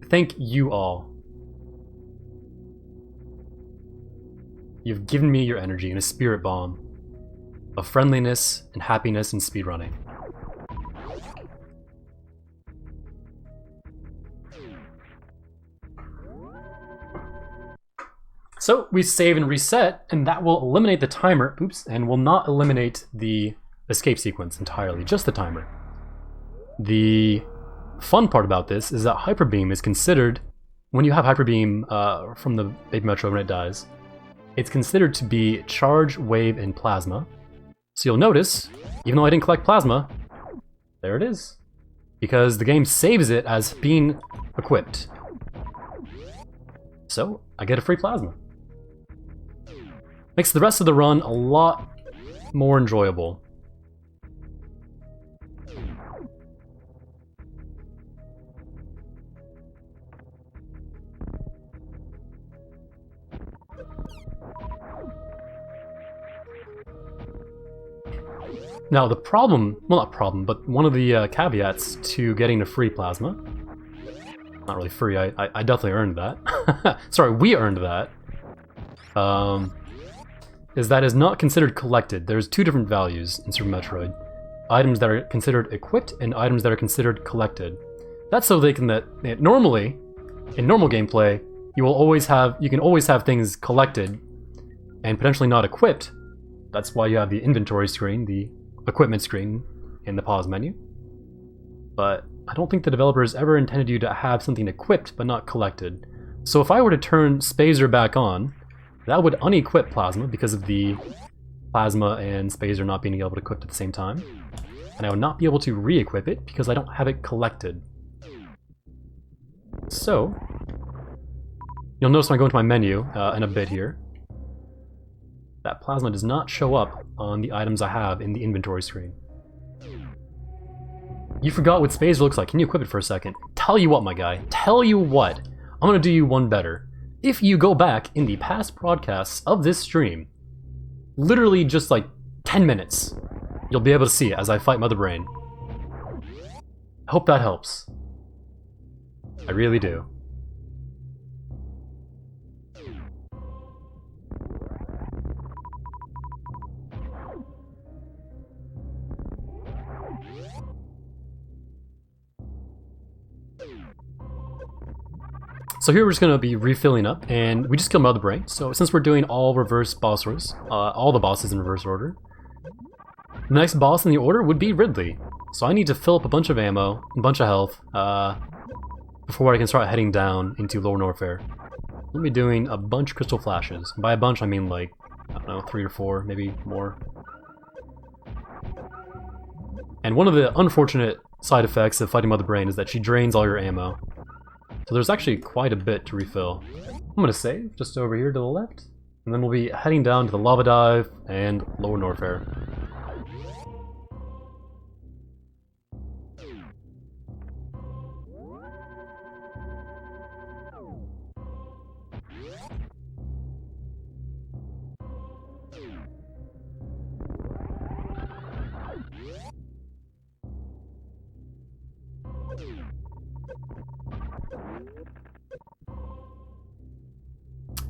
Thank you all. You've given me your energy and a spirit bomb of friendliness and happiness and speedrunning. So we save and reset, and that will eliminate the timer, oops, and will not eliminate the escape sequence entirely, just the timer. The fun part about this is that Hyper Beam is considered, when you have Hyper Beam from the Baby Metroid when it dies, it's considered to be charge, wave, and plasma. So you'll notice, even though I didn't collect plasma, there it is. Because the game saves it as being equipped. So I get a free plasma. Makes the rest of the run a lot more enjoyable. Now the problem, well not problem, but one of the caveats to getting a free plasma, not really free, I definitely earned that. Sorry, we earned that. Is that is not considered collected. There's 2 different values in Super Metroid. Items that are considered equipped and items that are considered collected. That's so they can normally, in normal gameplay, you can always have things collected and potentially not equipped. That's why you have the inventory screen, the equipment screen, in the pause menu. But I don't think the developers ever intended you to have something equipped but not collected. So if I were to turn Spazer back on, that would unequip Plasma because of the Plasma and Spazer not being able to equip at the same time. And I would not be able to re-equip it because I don't have it collected. So, you'll notice when I go into my menu in a bit here, that Plasma does not show up on the items I have in the inventory screen. You forgot what Spazer looks like. Can you equip it for a second? Tell you what, my guy. Tell you what. I'm gonna do you one better. If you go back in the past broadcasts of this stream, literally just like 10 minutes, you'll be able to see it as I fight Mother Brain. I hope that helps. I really do. So here we're just going to be refilling up, and we just killed Mother Brain. So since we're doing all reverse boss orders, all the bosses in reverse order, the next boss in the order would be Ridley. So I need to fill up a bunch of ammo, a bunch of health, before I can start heading down into Lower Norfair. I'll be doing a bunch of crystal flashes. By a bunch, I mean like, I don't know, 3 or 4, maybe more. And one of the unfortunate side effects of fighting Mother Brain is that she drains all your ammo. So there's actually quite a bit to refill. I'm gonna save just over here to the left, and then we'll be heading down to the Lava Dive and Lower Norfair.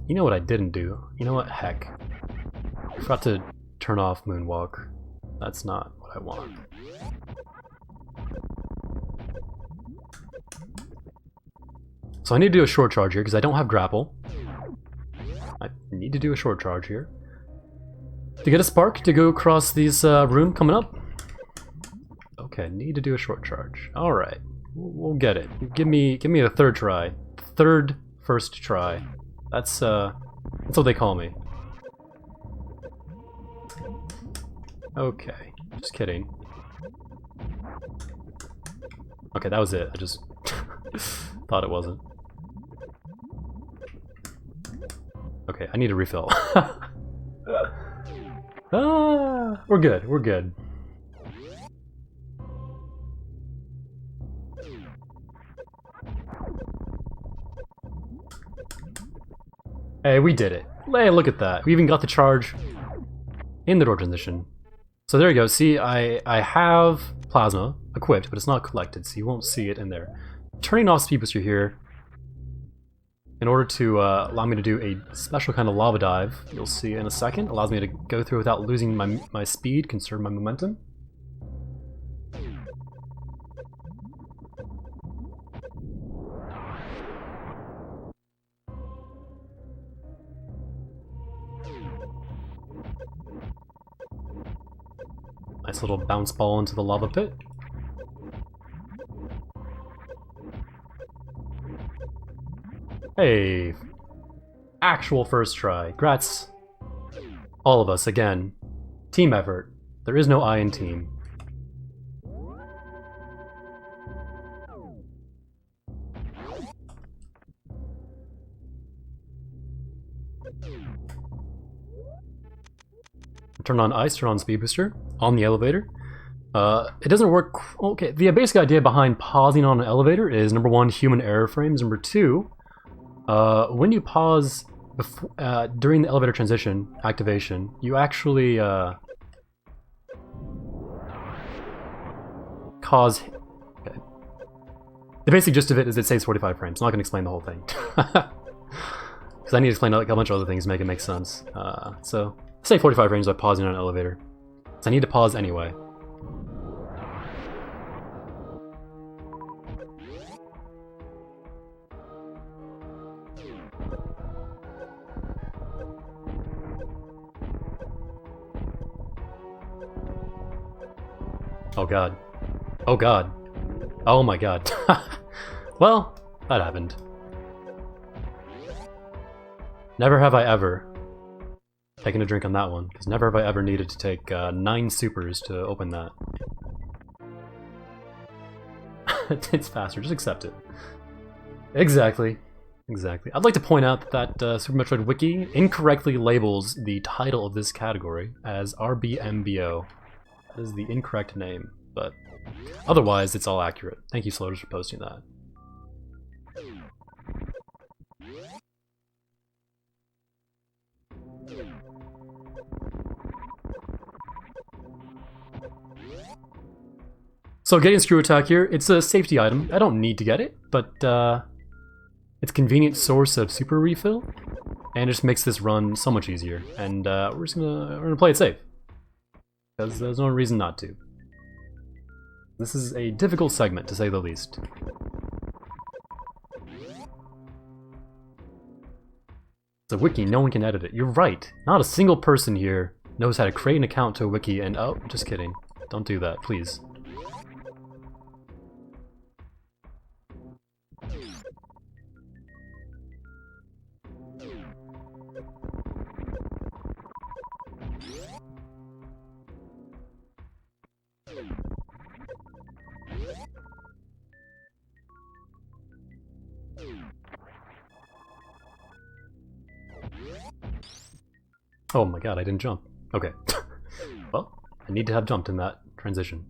You know what I didn't do? You know what? Heck. I forgot to turn off Moonwalk. That's not what I want. So I need to do a short charge here because I don't have grapple. I need to do a short charge here. To get a spark to go across this room coming up. Okay, need to do a short charge. Alright. We'll get it. Give me a third try. First try. That's what they call me. Okay, just kidding. Okay, that was it. I just thought it wasn't. Okay, I need to refill. We're good, we're good. Hey, we did it. Hey, look at that. We even got the charge in the door transition. So there you go. See, I have plasma equipped, but it's not collected, so you won't see it in there. Turning off Speed Booster here in order to allow me to do a special kind of lava dive. You'll see in a second. Allows me to go through without losing my speed, conserve my momentum. Nice little bounce ball into the lava pit. Hey, actual first try. Grats, all of us again. Team effort. There is no I in team. Turn on ice, turn on speed booster on the elevator. It doesn't work. Okay, the basic idea behind pausing on an elevator is number 1, human error frames. Number 2, when you pause during the elevator transition activation, you actually cause. Okay. The basic gist of it is it saves 45 frames. I'm not going to explain the whole thing because I need to explain like a bunch of other things to make it make sense. So. Say 45 frames by pausing on an elevator. So I need to pause anyway. Oh god. Oh god. Oh my god. Well, that happened. Never have I ever taking a drink on that one, because never have I ever needed to take 9 supers to open that. It's faster, just accept it. Exactly. Exactly. I'd like to point out that Super Metroid Wiki incorrectly labels the title of this category as RBMBO. That is the incorrect name, but otherwise it's all accurate. Thank you, Sloters, for posting that. So getting Screw Attack here, it's a safety item. I don't need to get it, but it's a convenient source of super refill, and it just makes this run so much easier. And we're gonna play it safe, because there's no reason not to. This is a difficult segment, to say the least. It's a wiki, no one can edit it. You're right. Not a single person here knows how to create an account to a wiki and... Oh, just kidding. Don't do that, please. Oh my god, I didn't jump. Okay. Well, I need to have jumped in that transition.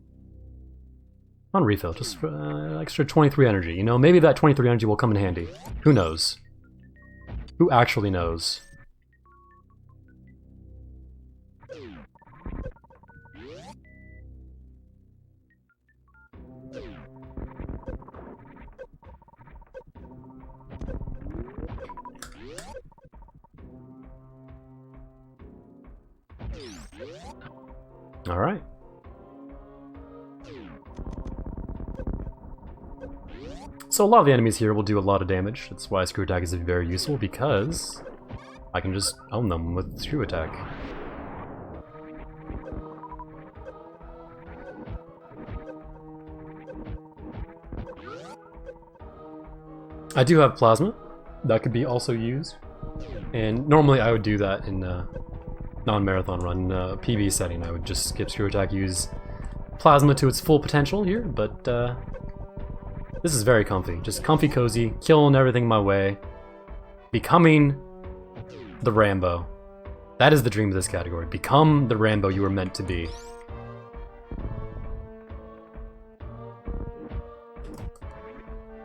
On refill, just for extra 23 energy. You know, maybe that 23 energy will come in handy. Who knows? Who actually knows? Alright. So a lot of the enemies here will do a lot of damage. That's why Screw Attack is very useful, because I can just own them with Screw Attack. I do have Plasma. That could be also used. And normally I would do that in non-marathon run, PB setting. I would just skip Screw Attack, use Plasma to its full potential here, but this is very comfy. Just comfy cozy, killing everything my way, becoming the Rambo. That is the dream of this category. Become the Rambo you were meant to be.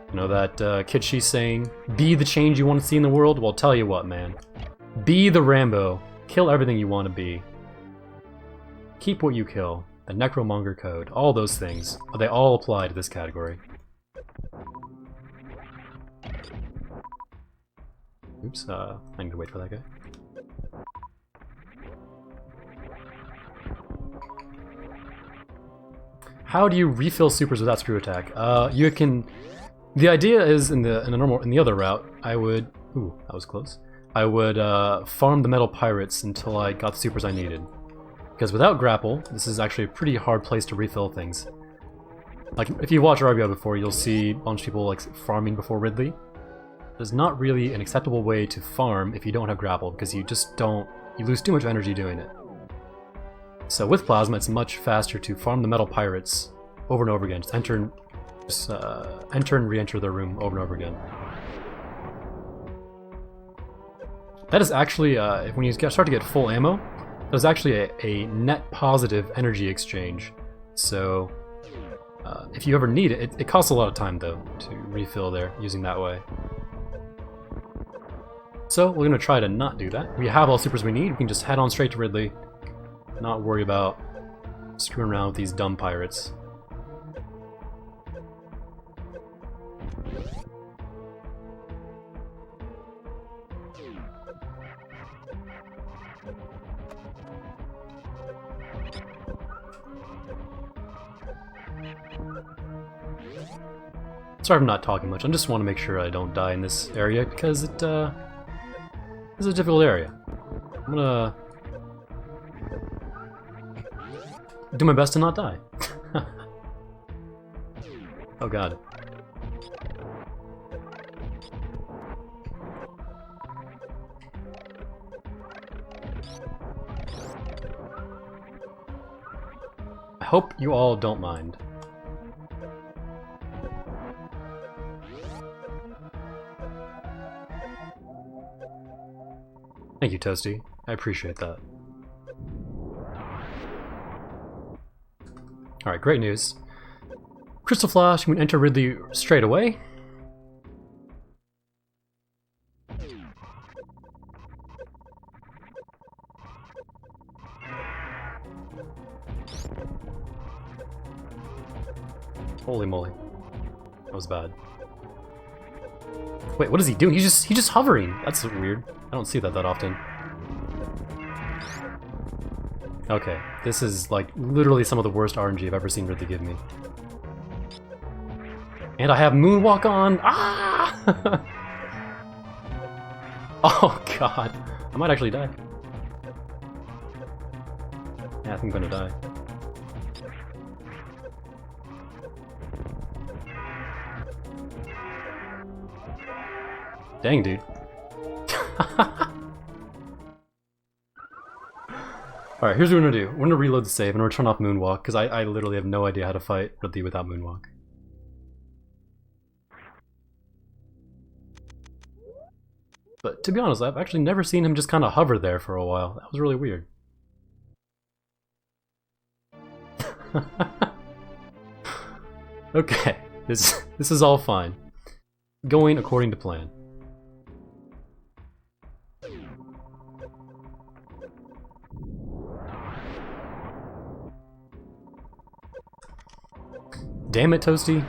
You know that kitschy saying, be the change you want to see in the world? Well, tell you what, man. Be the Rambo. Kill everything you want to be. Keep what you kill. The Necromonger Code. All those things. They all apply to this category. Oops, I need to wait for that guy. How do you refill supers without Screw Attack? You can... The idea is in the other route, I would... Ooh, that was close. I would farm the Metal Pirates until I got the supers I needed. Because without Grapple, this is actually a pretty hard place to refill things. Like, if you watch RBI before, you'll see a bunch of people like farming before Ridley. There's not really an acceptable way to farm if you don't have Grapple, because you just don't... You lose too much energy doing it. So with Plasma, it's much faster to farm the Metal Pirates over and over again. Just enter and re-enter their room over and over again. That is actually, when you start to get full ammo, there's actually a net positive energy exchange. So, if you ever need it, it costs a lot of time though to refill there using that way. So we're gonna try to not do that. We have all supers we need. We can just head on straight to Ridley, not worry about screwing around with these dumb pirates. Sorry if I'm not talking much, I just want to make sure I don't die in this area, because it is a difficult area. I'm gonna do my best to not die. Oh god. I hope you all don't mind. Thank you, Toasty. I appreciate that. Alright, great news. Crystal Flash, you can enter Ridley straight away. Holy moly. That was bad. Wait, what is he doing? He's just hovering. That's weird. I don't see that often. Okay, this is like literally some of the worst RNG I've ever seen Ridley give me. And I have Moonwalk on! Ah! Oh god. I might actually die. Yeah, I think I'm gonna die. Dang, dude. Alright, here's what we're gonna do. We're gonna reload the save and we're gonna turn off Moonwalk, because I literally have no idea how to fight Ridley without Moonwalk. But to be honest, I've actually never seen him just kind of hover there for a while. That was really weird. Okay, this is all fine. Going according to plan. Damn it, Toasty.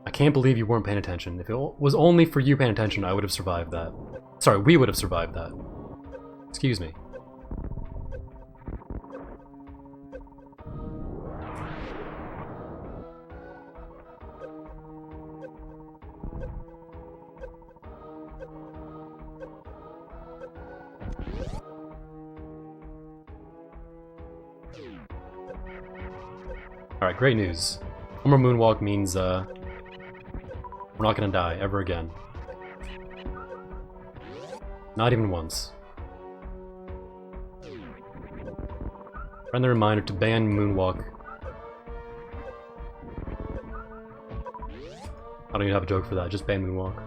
I can't believe you weren't paying attention. If it was only for you paying attention, I would have survived that. Sorry, we would have survived that. Excuse me. Alright, great news. One more Moonwalk means, we're not gonna die ever again. Not even once. Friendly reminder to ban Moonwalk. I don't even have a joke for that, just ban Moonwalk.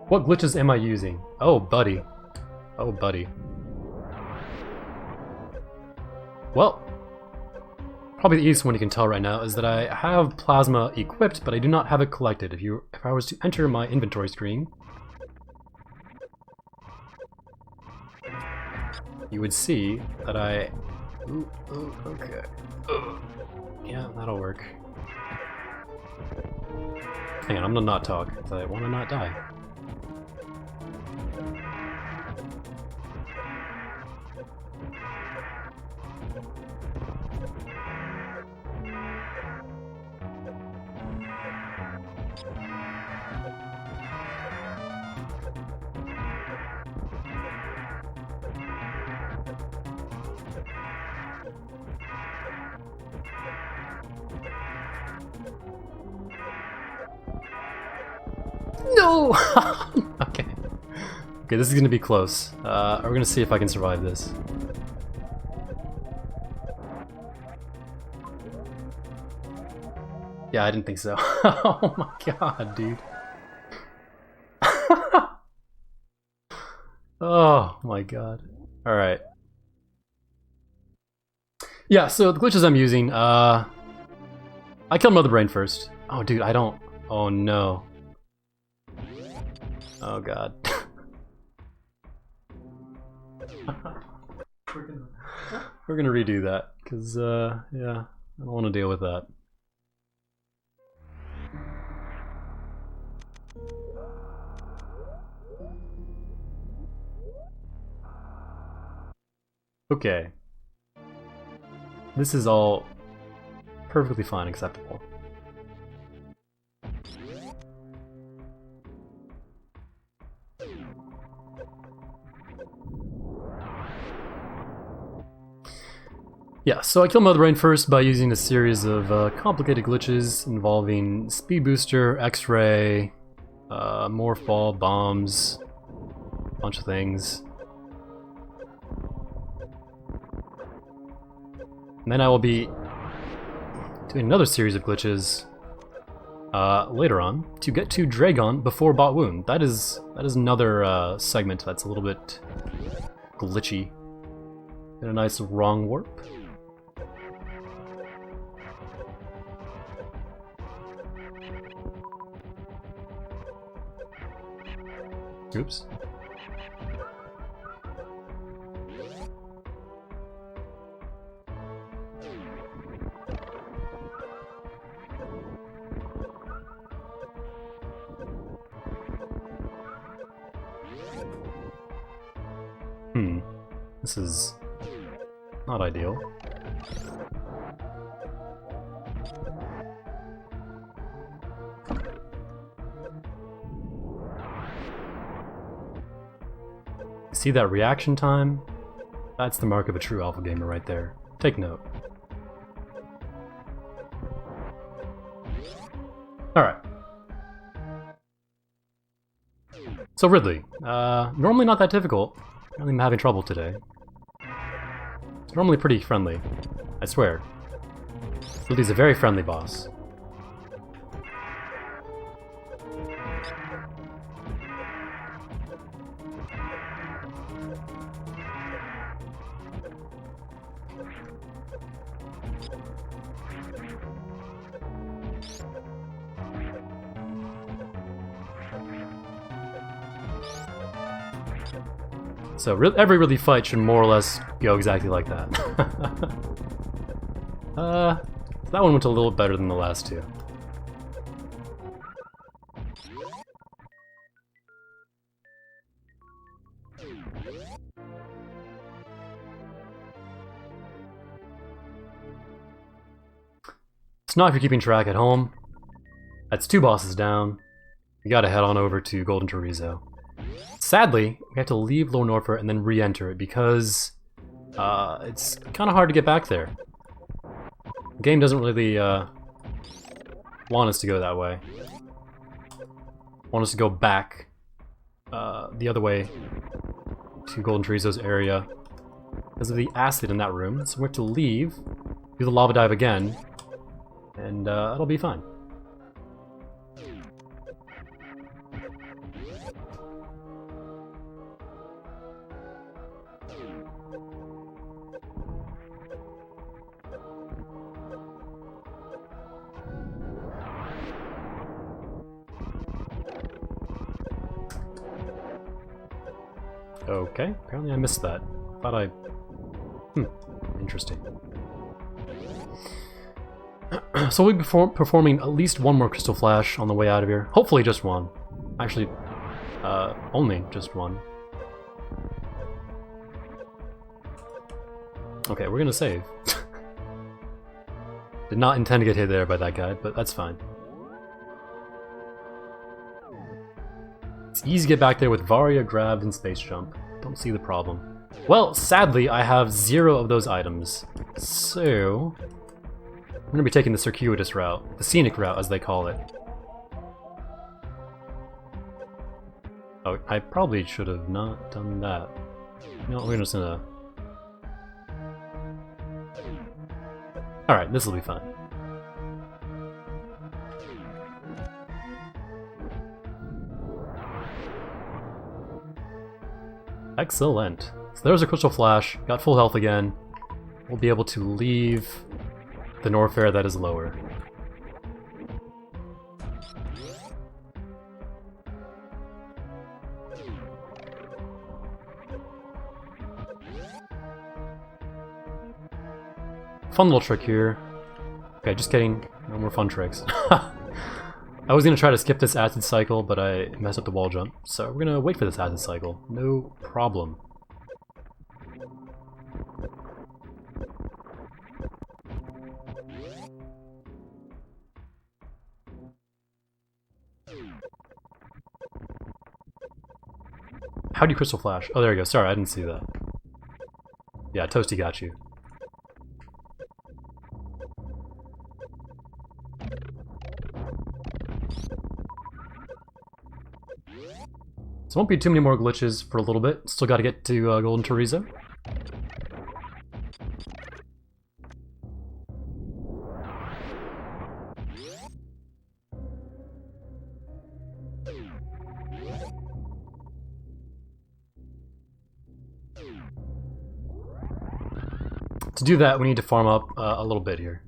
What glitches am I using? Oh, buddy. Oh, buddy. Well, probably the easiest one you can tell right now is that I have plasma equipped, but I do not have it collected. If I was to enter my inventory screen, you would see that I... Ooh, okay. Yeah, that'll work. Hang on, I'm gonna not talk, because I want to not die. No! Okay. Okay, this is gonna be close. We're gonna see if I can survive this. Yeah, I didn't think so. Oh my god, dude. Oh my god. Alright. Yeah, so the glitches I'm using, I killed Mother Brain first. Oh dude, I don't... Oh no. Oh god. We're gonna redo that, because, yeah, I don't want to deal with that. Okay. This is all perfectly fine, acceptable. Yeah, so I killed Mother Brain first by using a series of complicated glitches involving Speed Booster, X-Ray, Morph Ball, bombs, a bunch of things. And then I will be doing another series of glitches later on to get to Dragon before Bot Wound. That is another segment that's a little bit glitchy. Get a nice wrong warp. Oops. This is not ideal. See that reaction time? That's the mark of a true alpha gamer right there. Take note. Alright. So Ridley, normally not that difficult. Apparently I'm having trouble today. It's normally pretty friendly, I swear. Ridley's a very friendly boss. So every Ridley fight should more or less go exactly like that. That one went a little better than the last two. So now if you're keeping track at home, that's 2 bosses down. You gotta head on over to Golden Chorizo. Sadly, we have to leave Lower Norfair and then re-enter it because it's kind of hard to get back there. The game doesn't really want us to go that way. Want us to go back the other way to Golden Chorizo's area because of the acid in that room. So we have to leave, do the lava dive again, and it'll be fine. Okay, apparently I missed that. Thought I... interesting. So we'll be performing at least one more Crystal Flash on the way out of here. Hopefully just one. Actually, only just one. Okay, we're gonna save. Did not intend to get hit there by that guy, but that's fine. It's easy to get back there with Varia, Grab, and Space Jump. Don't see the problem. Well, sadly, I have 0 of those items. So... I'm gonna be taking the circuitous route. The scenic route, as they call it. Oh, I probably should have not done that. No, we're just gonna... Alright, this will be fun. Excellent. So there's a Crystal Flash, got full health again. We'll be able to leave the Norfair that is lower. Fun little trick here. Okay, just kidding. No more fun tricks. I was gonna try to skip this acid cycle, but I messed up the wall jump. So we're gonna wait for this acid cycle. No problem. How do you Crystal Flash? Oh, there you go. Sorry, I didn't see that. Yeah, Toasty got you. So won't be too many more glitches for a little bit. Still got to get to Golden Chorizo. to do that, we need to farm up a little bit here.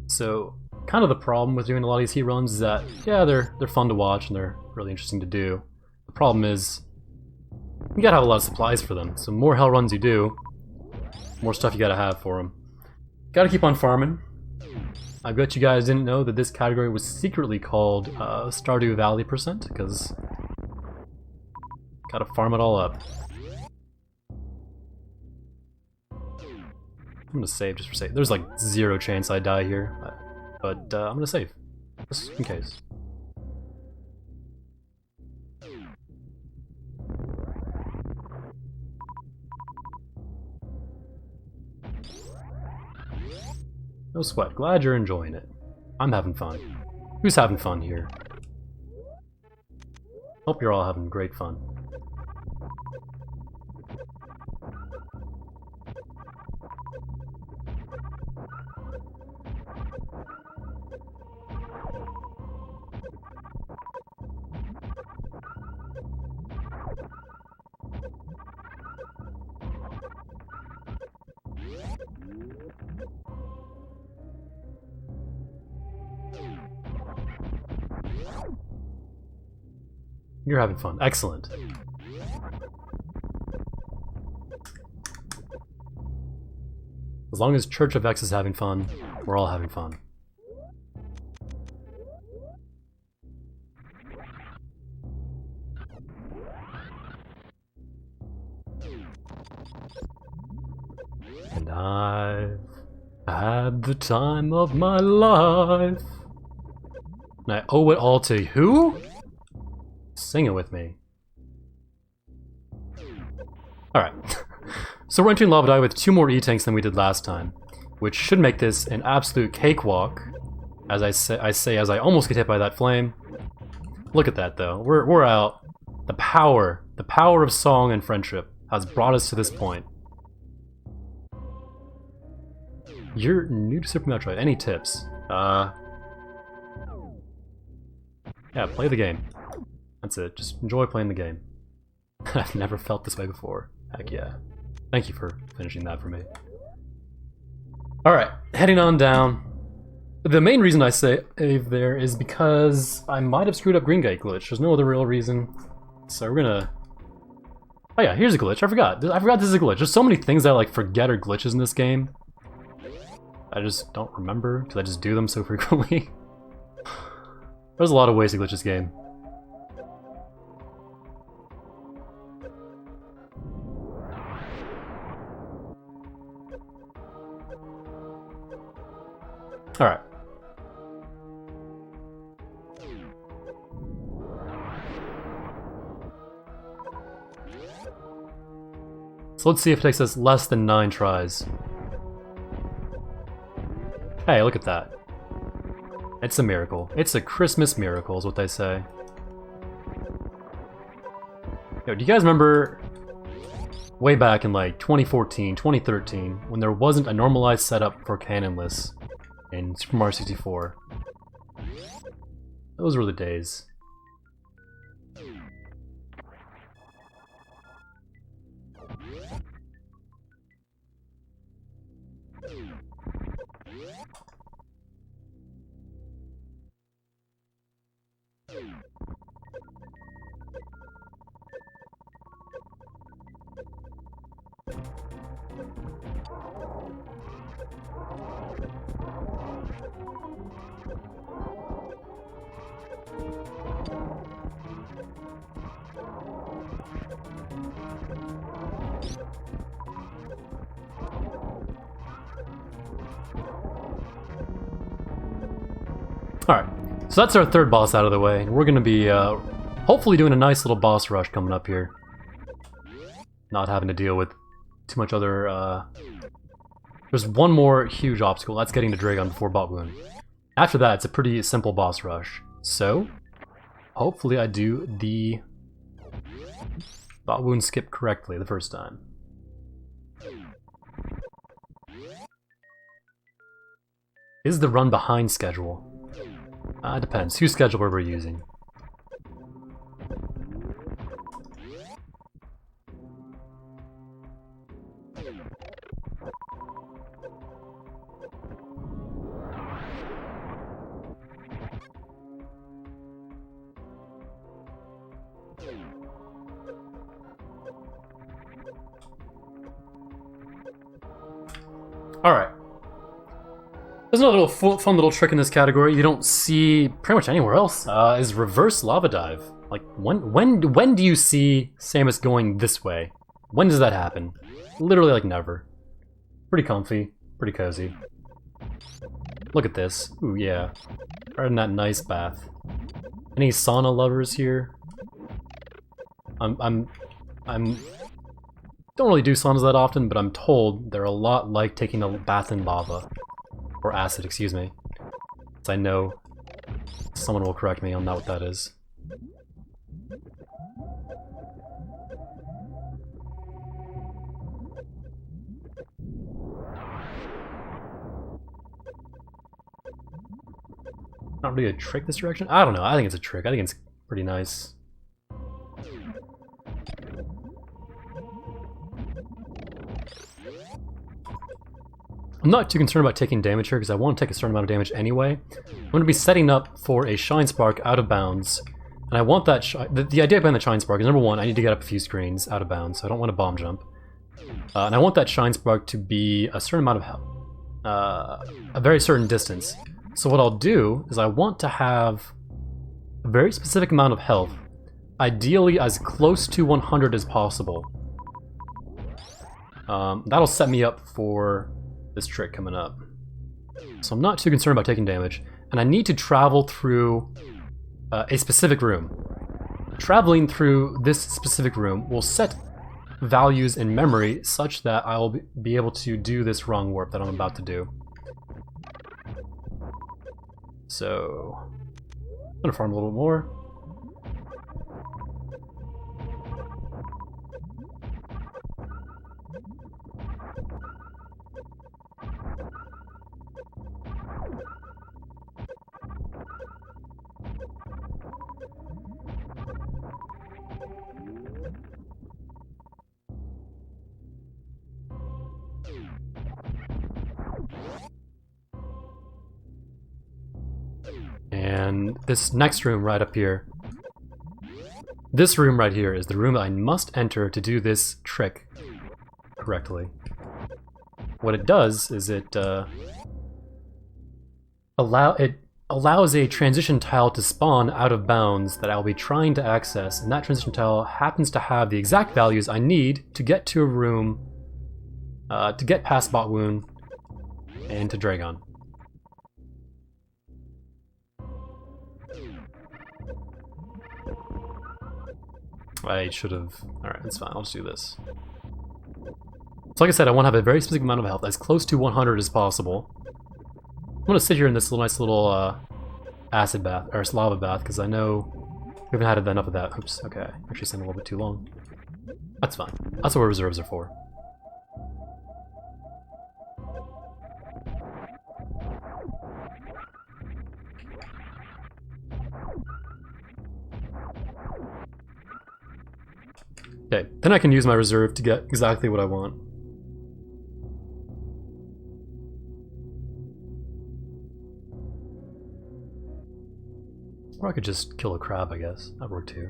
So, kind of the problem with doing a lot of these heat runs is that, yeah, they're fun to watch and they're really interesting to do. The problem is, you gotta have a lot of supplies for them. So, more hell runs you do, more stuff you gotta have for them. Gotta keep on farming. I bet you guys didn't know that this category was secretly called Stardew Valley %, because gotta farm it all up. I'm gonna save just for sake. There's like 0 chance I die here, but I'm gonna save, just in case. No sweat, glad you're enjoying it. I'm having fun. Who's having fun here? Hope you're all having great fun. You're having fun. Excellent. As long as Church of X is having fun, we're all having fun. And I've had the time of my life. And I owe it all to who? Sing it with me. Alright. So we're entering Lava Die with 2 more E-Tanks than we did last time, which should make this an absolute cakewalk, as I say as I almost get hit by that flame. Look at that though. We're out. The power of song and friendship has brought us to this point. You're new to Super Metroid. Any tips? Yeah, play the game. That's it. Just enjoy playing the game. I've never felt this way before. Heck yeah. Thank you for finishing that for me. Alright, heading on down. The main reason I save there is because I might have screwed up Green Gate glitch. There's no other real reason. So we're gonna... Oh yeah, here's a glitch. I forgot this is a glitch. There's so many things I like forget are glitches in this game. I just don't remember, because I just do them so frequently. There's a lot of ways to glitch this game. Alright. So let's see if it takes us less than 9 tries. Hey, look at that. It's a miracle. It's a Christmas miracle is what they say. Yo, do you guys remember way back in like 2014, 2013, when there wasn't a normalized setup for cannonless in Super Mario 64? Those were the days. Alright, so that's our third boss out of the way, and we're gonna be hopefully doing a nice little boss rush coming up here. Not having to deal with too much other, There's one more huge obstacle, that's getting to Dragon before Bot Wound. After that, it's a pretty simple boss rush. So, hopefully I do the Bot Wound skip correctly the first time. Is the run behind schedule? Depends. Whose schedule we're using. Alright. There's another little fun little trick in this category you don't see pretty much anywhere else, is reverse lava dive. Like, when do you see Samus going this way? When does that happen? Literally, like, never. Pretty comfy, pretty cozy. Look at this. Ooh, yeah. Right in that nice bath. Any sauna lovers here? I'm don't really do saunas that often, but I'm told they're a lot like taking a bath in lava. Or acid, excuse me. As I know someone will correct me on what that is. Not really a trick this direction? I don't know, I think it's a trick. I think it's pretty nice. I'm not too concerned about taking damage here because I want to take a certain amount of damage anyway. I'm going to be setting up for a Shine Spark out of bounds. And I want that the idea behind the Shine Spark is, number one, I need to get up a few screens out of bounds, so I don't want to bomb jump. And I want that Shine Spark to be a certain amount of health. A very certain distance. So what I'll do is I want to have a very specific amount of health, ideally as close to 100 as possible. That'll set me up for this trick coming up. So I'm not too concerned about taking damage, and I need to travel through a specific room. Traveling through this specific room will set values in memory such that I'll be able to do this wrong warp that I'm about to do. So I'm gonna farm a little more. And this next room right up here, this room right here is the room that I must enter to do this trick correctly. What it does is it allows a transition tile to spawn out of bounds that I'll be trying to access, and that transition tile happens to have the exact values I need to get to a room, to get past Bot Wound and to Dragon. I should have... Alright, that's fine, I'll just do this. So like I said, I want to have a very specific amount of health, as close to 100 as possible. I'm going to sit here in this nice little acid bath, or lava bath, because I know we haven't had enough of that. Oops, okay, actually staying a little bit too long. That's fine. That's what reserves are for. Okay, then I can use my reserve to get exactly what I want. Or I could just kill a crab, I guess. That'd work too.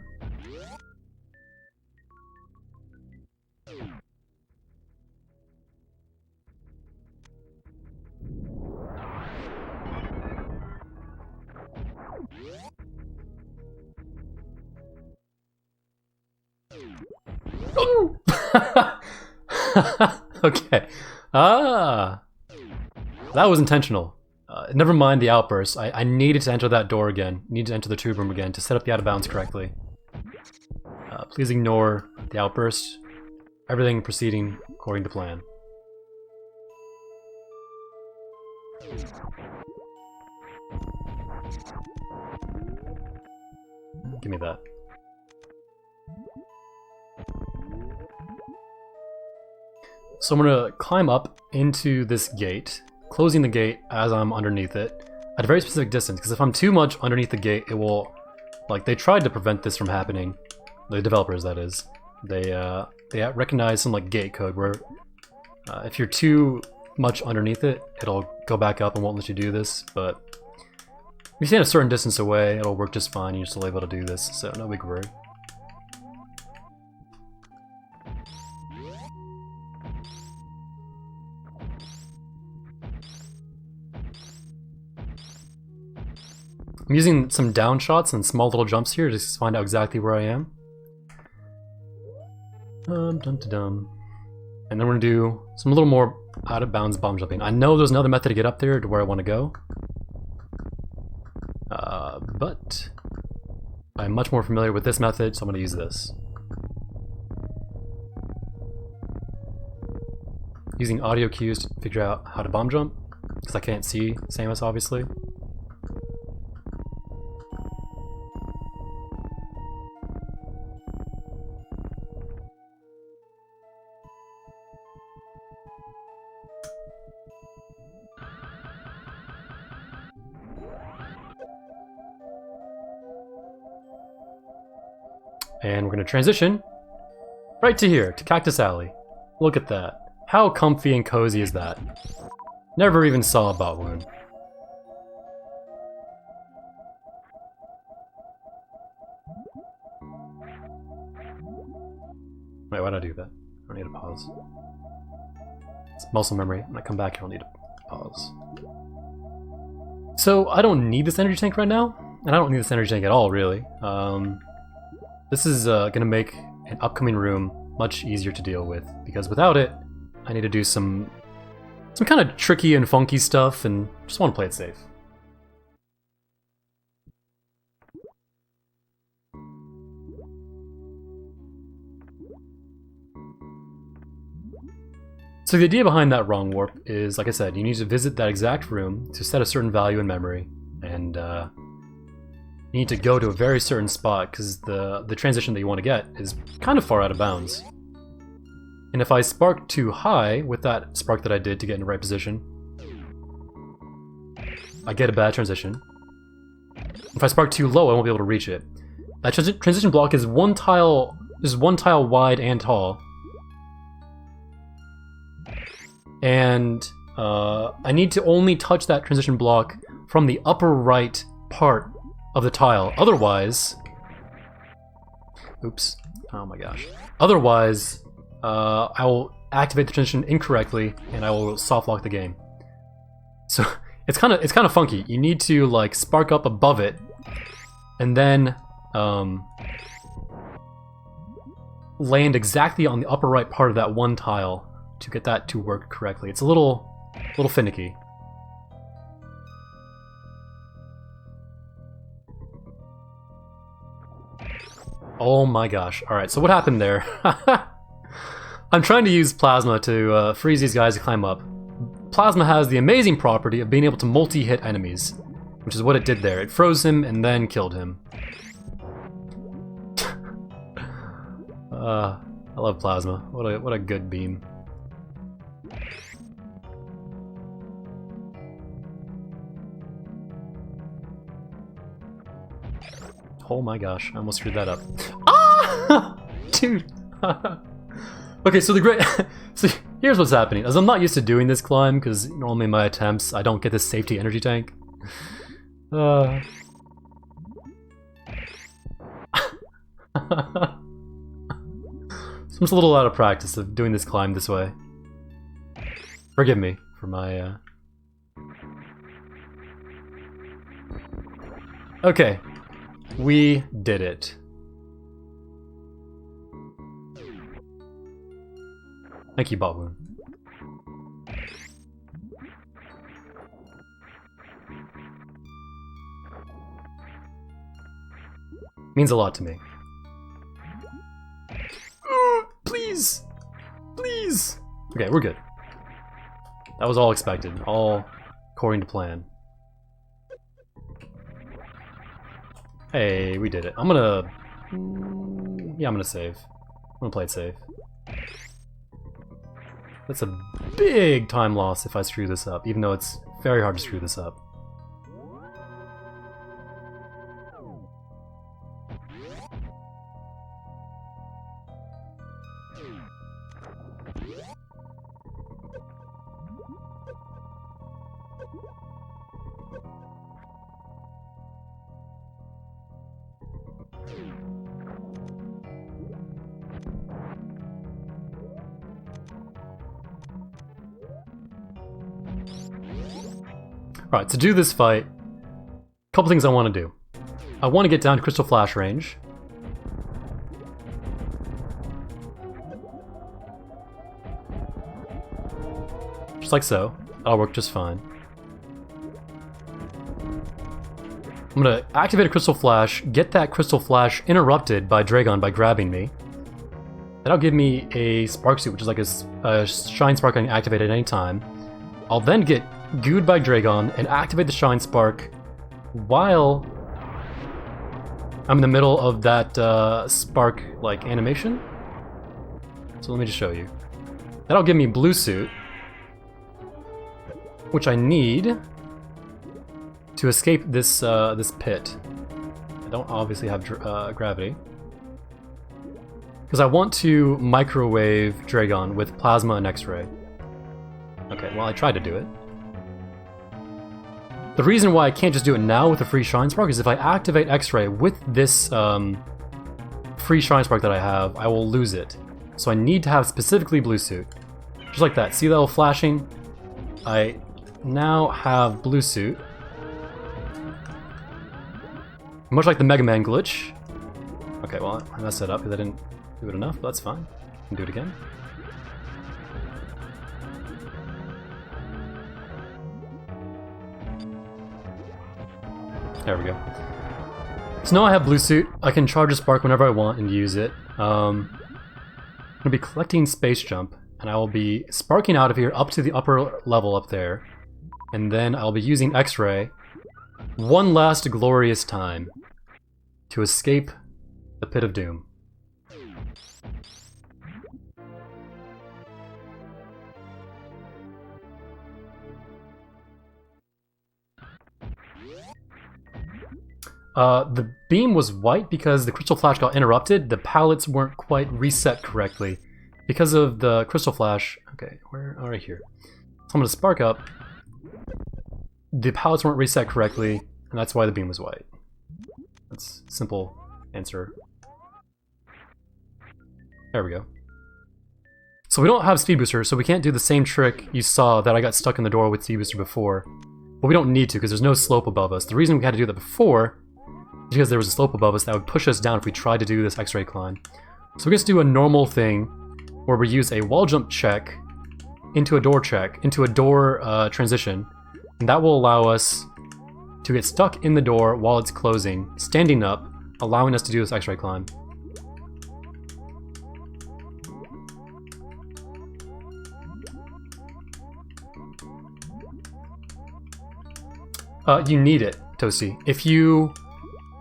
Okay. Ah! That was intentional. Never mind the outburst. I needed to enter that door again. Needed to enter the tube room again to set up the out of bounds correctly. Please ignore the outburst. Everything proceeding according to plan. Give me that. So I'm gonna climb up into this gate, closing the gate as I'm underneath it, at a very specific distance, because if I'm too much underneath the gate, it will... Like, they tried to prevent this from happening. The developers, that is. They recognize some, like, gate code where if you're too much underneath it, it'll go back up and won't let you do this, but if you stand a certain distance away, it'll work just fine, you're still able to do this, so no big worry. I'm using some down shots and small little jumps here to just find out exactly where I am. Dum-dum-dum. And then we're gonna do some little more out of bounds bomb jumping. I know there's another method to get up there to where I want to go. But I'm much more familiar with this method, so I'm gonna use this. Using audio cues to figure out how to bomb jump, because I can't see Samus obviously. And we're going to transition right to here, to Cactus Alley. Look at that. How comfy and cozy is that? Never even saw a bot wound. Wait, why'd I do that? I don't need to pause. It's muscle memory. When I come back, I'll need to pause. So, I don't need this energy tank right now, and I don't need this energy tank at all, really. This is gonna make an upcoming room much easier to deal with, because without it, I need to do some kind of tricky and funky stuff, and just want to play it safe. So the idea behind that wrong warp is, like I said, you need to visit that exact room to set a certain value in memory, and you need to go to a very certain spot because the transition that you want to get is kind of far out of bounds. And if I spark too high with that spark that I did to get in the right position, I get a bad transition. If I spark too low, I won't be able to reach it. That transition block is one tile wide and tall. And I need to only touch that transition block from the upper right part of the tile. Otherwise... Oops. Oh my gosh. Otherwise, I will activate the transition incorrectly, and I will soft lock the game. So it's kind of funky. You need to like spark up above it, and then land exactly on the upper right part of that one tile to get that to work correctly. It's a little finicky. Oh my gosh. Alright, so what happened there? I'm trying to use Plasma to freeze these guys to climb up. Plasma has the amazing property of being able to multi-hit enemies, which is what it did there. It froze him and then killed him. I love Plasma. What a good beam. Oh my gosh, I almost screwed that up. Ah! Dude! Okay, so so here's what's happening. As I'm not used to doing this climb, because normally in my attempts, I don't get this safety energy tank. So I'm just a little out of practice of doing this climb this way. Forgive me for my... Okay. We did it. Thank you, Botwoon. Means a lot to me. Please! Please! Okay, we're good. That was all expected. All according to plan. Hey, we did it. I'm gonna... Yeah, I'm gonna save. I'm gonna play it safe. That's a big time loss if I screw this up, even though it's very hard to screw this up. Alright, to do this fight, Couple things I want to do. I want to get down to Crystal Flash range. Just like so. That'll work just fine. I'm gonna activate a Crystal Flash, get that Crystal Flash interrupted by Dragon by grabbing me. That'll give me a Spark Suit, which is like a Shine Spark I can activate at any time. I'll then get gooed by Dragon and activate the Shine Spark while I'm in the middle of that Spark like animation. So let me just show you. That'll give me Blue Suit, which I need to escape this this pit. I don't obviously have gravity. Because I want to microwave Dragon with Plasma and X-Ray. Okay, well I tried to do it. The reason why I can't just do it now with a free Shine Spark is if I activate X-Ray with this free Shine Spark that I have, I will lose it. So I need to have specifically Blue Suit. Just like that. See that little flashing? I now have Blue Suit. Much like the Mega Man glitch. Okay, well I messed that up because I didn't do it enough, but that's fine. I can do it again. There we go. So now I have Blue Suit. I can charge a Spark whenever I want and use it. I'm going to be collecting Space Jump, and I will be sparking out of here up to the upper level up there. And then I'll be using X-Ray one last glorious time to escape the Pit of Doom. The beam was white because the Crystal Flash got interrupted. The palettes weren't quite reset correctly because of the Crystal Flash. Okay, where? Oh, right here. So I'm going to spark up. The palettes weren't reset correctly, and that's why the beam was white. That's a simple answer. There we go. So we don't have Speed Booster, so we can't do the same trick you saw that I got stuck in the door with Speed Booster before. But we don't need to, because there's no slope above us. The reason we had to do that before is because there was a slope above us that would push us down if we tried to do this X-ray climb. So we just do a normal thing, where we use a wall jump check into a door transition, and that will allow us to get stuck in the door while it's closing, standing up, allowing us to do this X-ray climb. You need it, Toasty. If you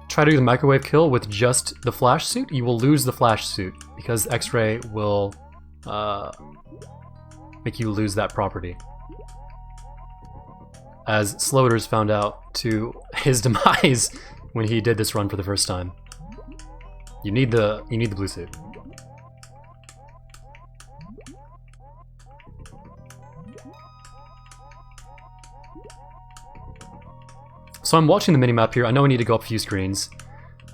try to do the microwave kill with just the Flash Suit, you will lose the Flash Suit, because X-ray will make you lose that property. As Slowders found out to his demise when he did this run for the first time. You need the Blue Suit. So I'm watching the minimap here. I know I need to go up a few screens.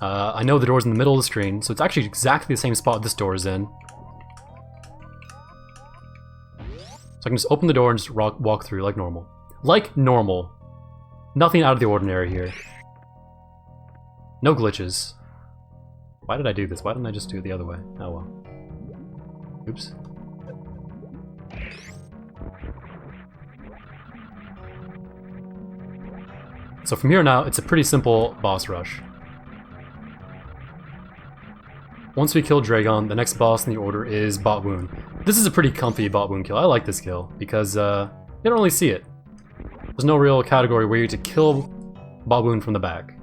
I know the door's in the middle of the screen, so it's actually exactly the same spot this door is in. So I can just open the door and just walk through like normal. Like normal. Nothing out of the ordinary here. No glitches. Why did I do this? Why didn't I just do it the other way? Oh well. Oops. So from here on out, it's a pretty simple boss rush. Once we kill Dragon, the next boss in the order is Bot Wound. This is a pretty comfy Bot Wound kill. I like this kill because you don't really see it. There's no real category where you get to kill Bot Wound from the back.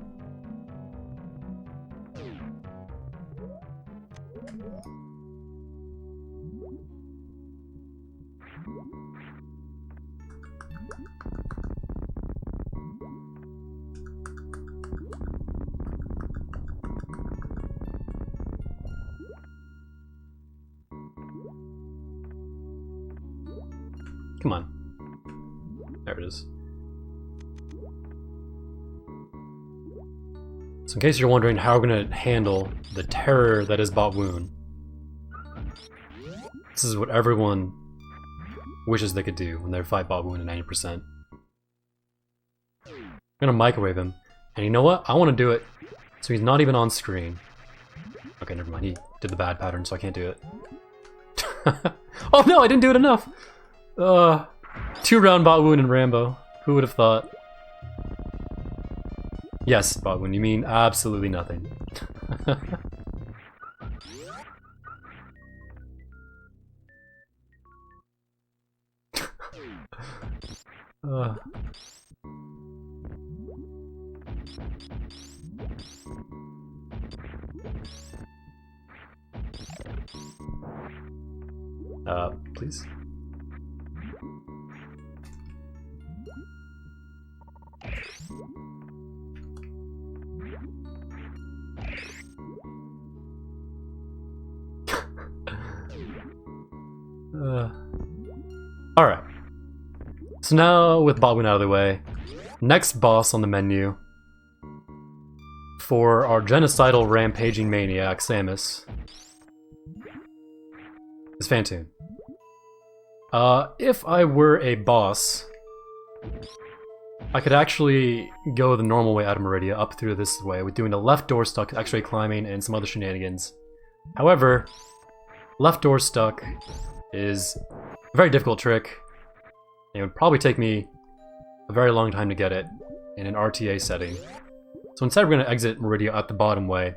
Come on. There it is. So in case you're wondering how we're going to handle the terror that is Bot Wound, this is what everyone wishes they could do when they fight Bot Wound at 90%. I'm going to microwave him. And you know what? I want to do it so he's not even on screen. Okay, never mind. He did the bad pattern, so I can't do it. Oh no, I didn't do it enough! 2-round bot wound in RAMBO. Who would have thought? Yes, bot wound, you mean absolutely nothing. Please? Alright. So now, with Botwin out of the way, next boss on the menu for our genocidal rampaging maniac, Samus, is Phantoon. If I were a boss, I could actually go the normal way out of Meridia, up through this way, with doing the left door stuck, actually climbing, and some other shenanigans. However, left door stuck is a very difficult trick. It would probably take me a very long time to get it in an RTA setting. So instead we're going to exit Meridia out the bottom way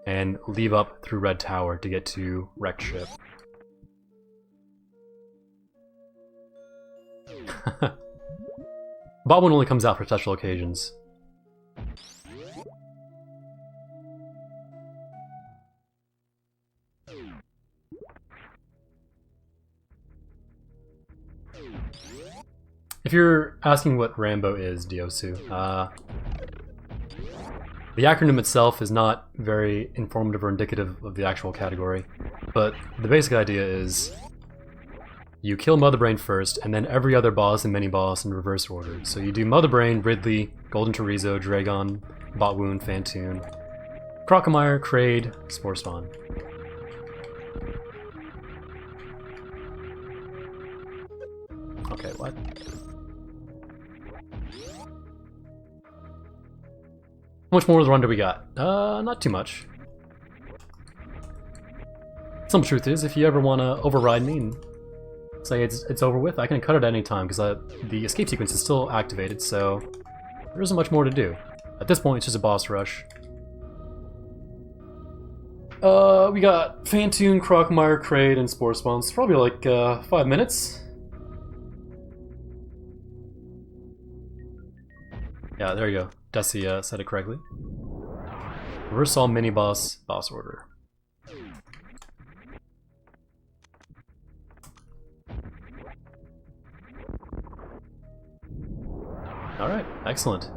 and leave up through Red Tower to get to Wrecked Ship. Botwin only comes out for special occasions. If you're asking what RAMBO is, Diosu, the acronym itself is not very informative or indicative of the actual category, but the basic idea is you kill Mother Brain first, and then every other boss and mini-boss in reverse order. So you do Mother Brain, Ridley, Golden Chorizo, Dragon, Botwoon, Phantoon, Crocomire, Kraid, Spore Spawn. Okay, what? How much more of the run do we got? Not too much. Some truth is, if you ever want to override me and say it's over with, I can cut it at any time, because the escape sequence is still activated, so there isn't much more to do. At this point, it's just a boss rush. We got Phantoon, Crocomire, Kraid, and Spore Spawn. It's probably like 5 minutes. Yeah, there you go. Desi said it correctly. Reversal mini-boss, boss order. Alright, excellent.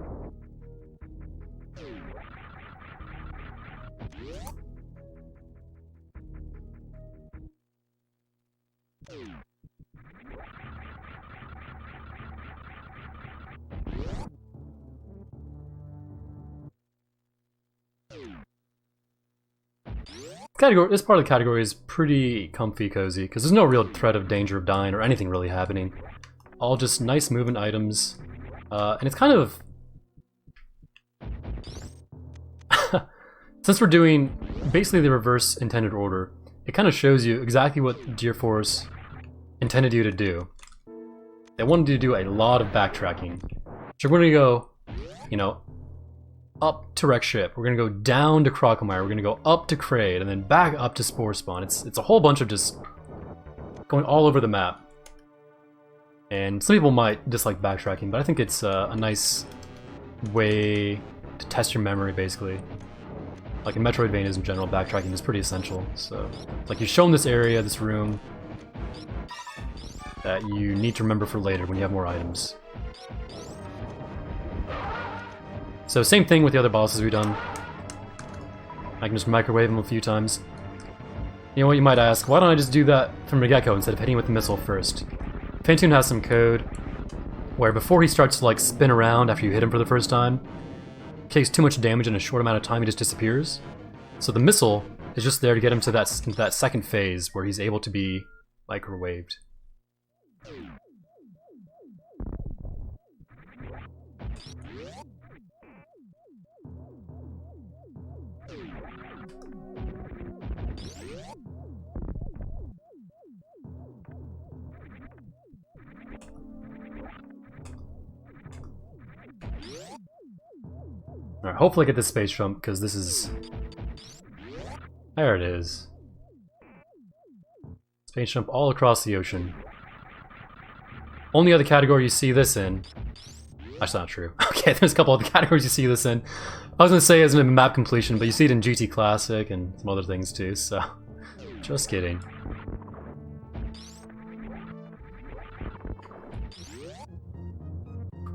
This part of the category is pretty comfy cozy, because there's no real threat of danger of dying or anything really happening. All just nice movement items. And it's kind of... Since we're doing basically the reverse intended order, it kind of shows you exactly what Gear Force intended you to do. They wanted you to do a lot of backtracking. So we're going to go, you know, up to Wrecked Ship, we're going to go down to Crocomire, we're going to go up to Kraid, and then back up to Spore Spawn. It's a whole bunch of just going all over the map. And some people might dislike backtracking, but I think it's a nice way to test your memory, basically. Like in Metroidvanias in general, backtracking is pretty essential. So, like you've shown this area, this room, that you need to remember for later when you have more items. So same thing with the other bosses we've done. I can just microwave them a few times. You know what, you might ask, why don't I just do that from the get-go instead of hitting with the missile first? Phantoon has some code where before he starts to like spin around after you hit him for the first time, he takes too much damage in a short amount of time, he just disappears. So the missile is just there to get him to that second phase where he's able to be microwaved. Alright, hopefully I get this space jump, because this is... There it is. Space jump all across the ocean. Only other category you see this in... That's not true. Okay, there's a couple other categories you see this in. I was gonna say it's in map completion, but you see it in GT Classic and some other things too, so... Just kidding.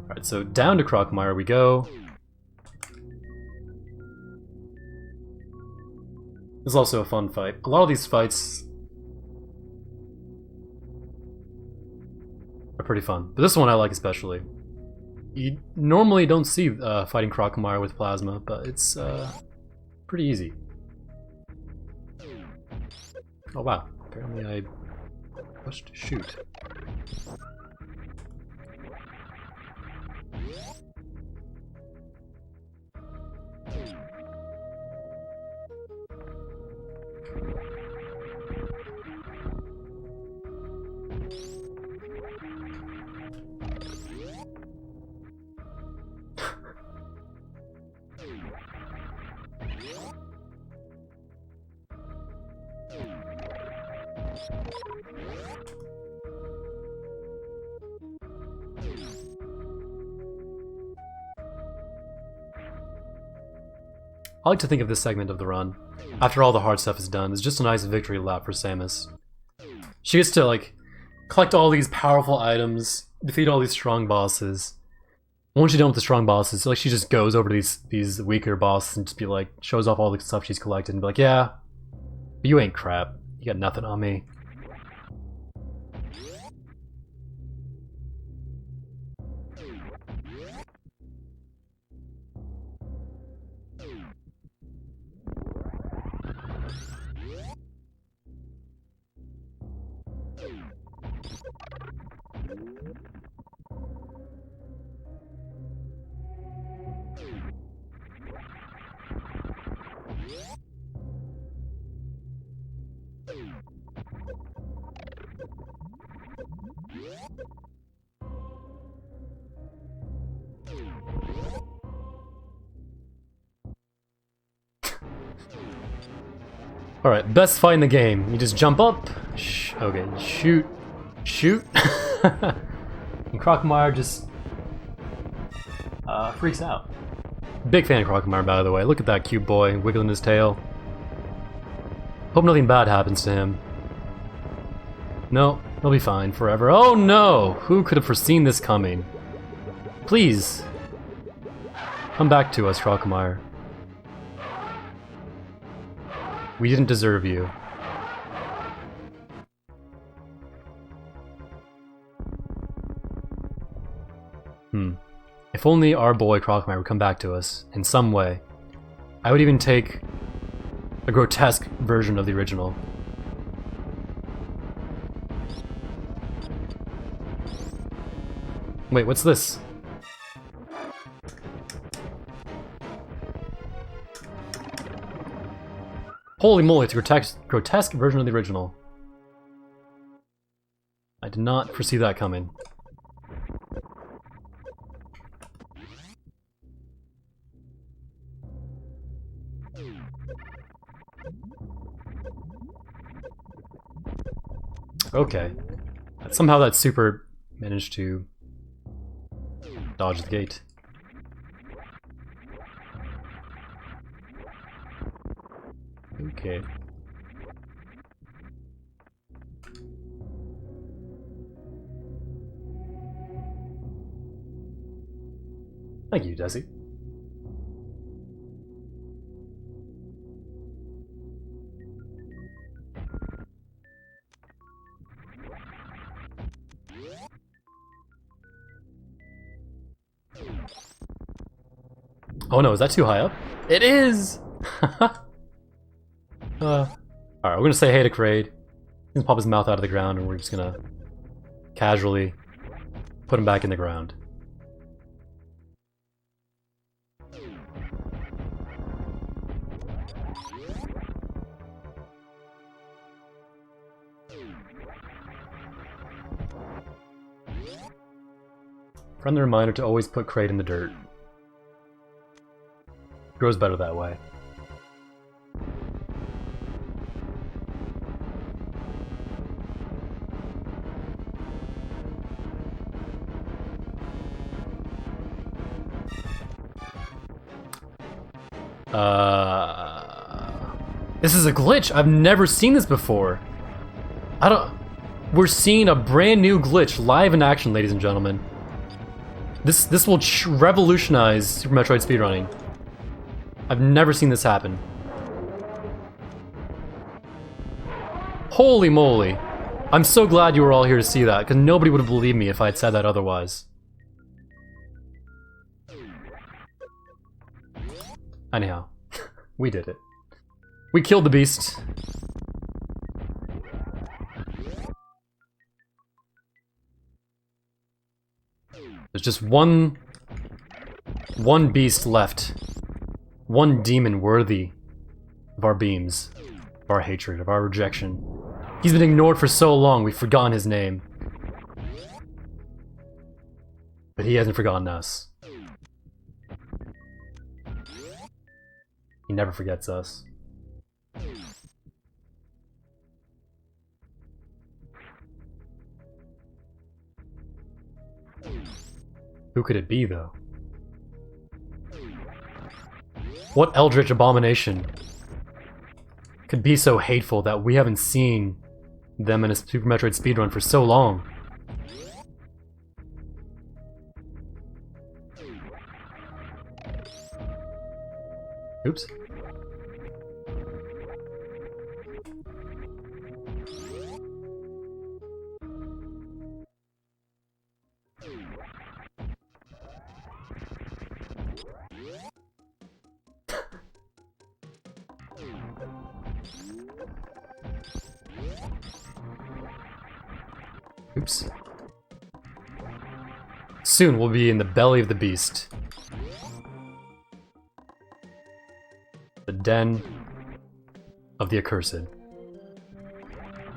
Alright, so down to Crocmire we go. This is also a fun fight. A lot of these fights are pretty fun, but this one I like especially. You normally don't see fighting Crocmire with plasma, but it's pretty easy. Oh wow, apparently I pushed shoot. I like to think of this segment of the run, after all the hard stuff is done, as just a nice victory lap for Samus. She gets to, like, collect all these powerful items, defeat all these strong bosses. Once she's done with the strong bosses, like, she just goes over to these weaker bosses and just be like, shows off all the stuff she's collected and be like, yeah, but you ain't crap. You got nothing on me. Alright, best fight in the game. You just jump up, okay, shoot, shoot, and Crocmire just freaks out. Big fan of Crocmire, by the way. Look at that cute boy wiggling his tail. Hope nothing bad happens to him. No, he'll be fine forever. Oh no! Who could have foreseen this coming? Please, come back to us, Crocmire. We didn't deserve you. If only our boy Crocmire would come back to us in some way. I would even take a grotesque version of the original. Wait, what's this? Holy moly, it's a grotesque version of the original. I did not foresee that coming. Okay. Somehow that super managed to dodge the gate. Okay. Thank you, Desi. Oh no, is that too high up? It is! Alright, we're gonna say hey to Kraid. He's gonna pop his mouth out of the ground and we're just gonna casually put him back in the ground. Friendly reminder to always put Kraid in the dirt. grows better that way. This is a glitch. I've never seen this before. We're seeing a brand new glitch live in action, ladies and gentlemen. This will revolutionize Super Metroid speedrunning. I've never seen this happen. Holy moly. I'm so glad you were all here to see that, because nobody would have believed me if I had said that otherwise. Anyhow, we did it. We killed the beast. There's just one beast left. One demon worthy of our beams, of our hatred, of our rejection. He's been ignored for so long, we've forgotten his name. But he hasn't forgotten us. He never forgets us. Who could it be, though? What eldritch abomination could be so hateful that we haven't seen them in a Super Metroid speedrun for so long? Oops. Oops. Soon we'll be in the belly of the beast. The den of the accursed.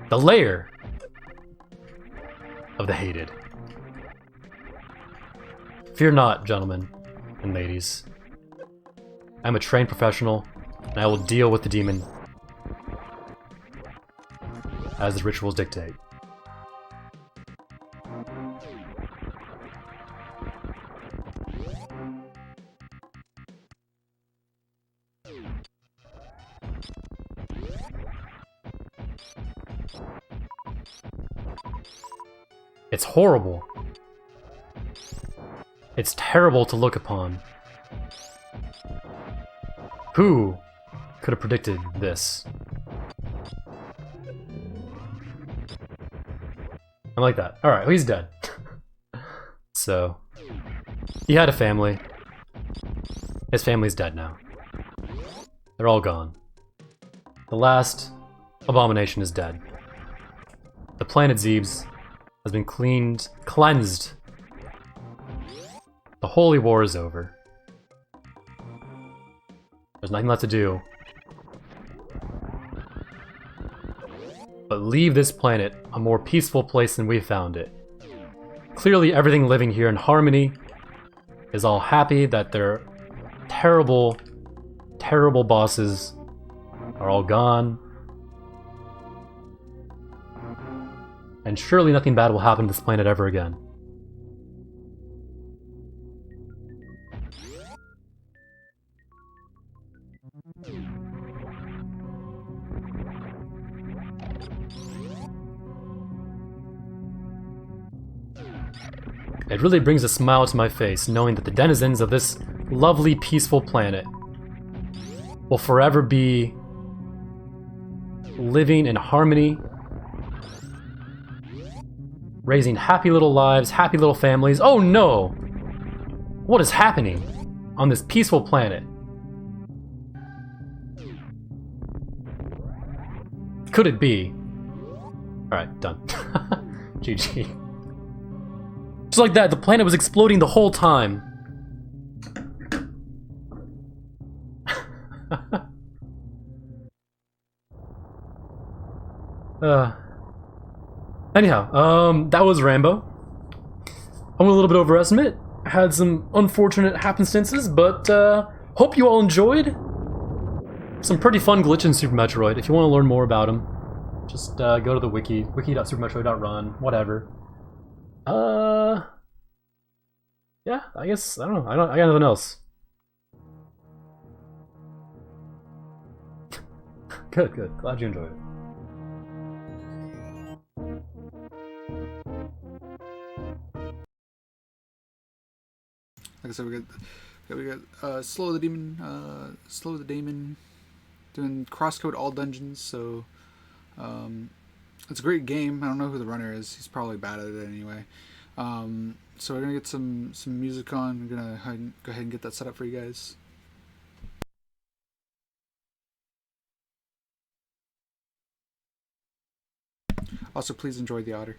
The lair of the hated. Fear not, gentlemen and ladies. I'm a trained professional, and I will deal with the demon as the rituals dictate. It's horrible. It's terrible to look upon. Who could have predicted this? I'm like that. Alright, well, he's dead. So, he had a family. His family's dead now. They're all gone. The last abomination is dead. The planet Zebes has been cleansed. The holy war is over. There's nothing left to do but leave this planet a more peaceful place than we found it. Clearly everything living here in harmony is all happy that their terrible, terrible bosses are all gone. And surely nothing bad will happen to this planet ever again. It really brings a smile to my face knowing that the denizens of this lovely, peaceful planet will forever be living in harmony, raising happy little lives, happy little families. Oh no! What is happening on this peaceful planet? Could it be? Alright, done. GG. Just like that, the planet was exploding the whole time. Anyhow, that was RAMBO. I went a little bit over estimate. Had some unfortunate happenstances, but hope you all enjoyed. Some pretty fun glitches in Super Metroid. If you want to learn more about them, just go to the wiki.supermetroid.run, whatever. Yeah, I guess, I don't know. I got nothing else. Good, good. Glad you enjoyed it. Like I said, we got slow the demon, doing crosscode all dungeons. So it's a great game. I don't know who the runner is. He's probably bad at it anyway. So we're gonna get some music on. We're gonna go ahead and get that set up for you guys. Also, please enjoy the otter.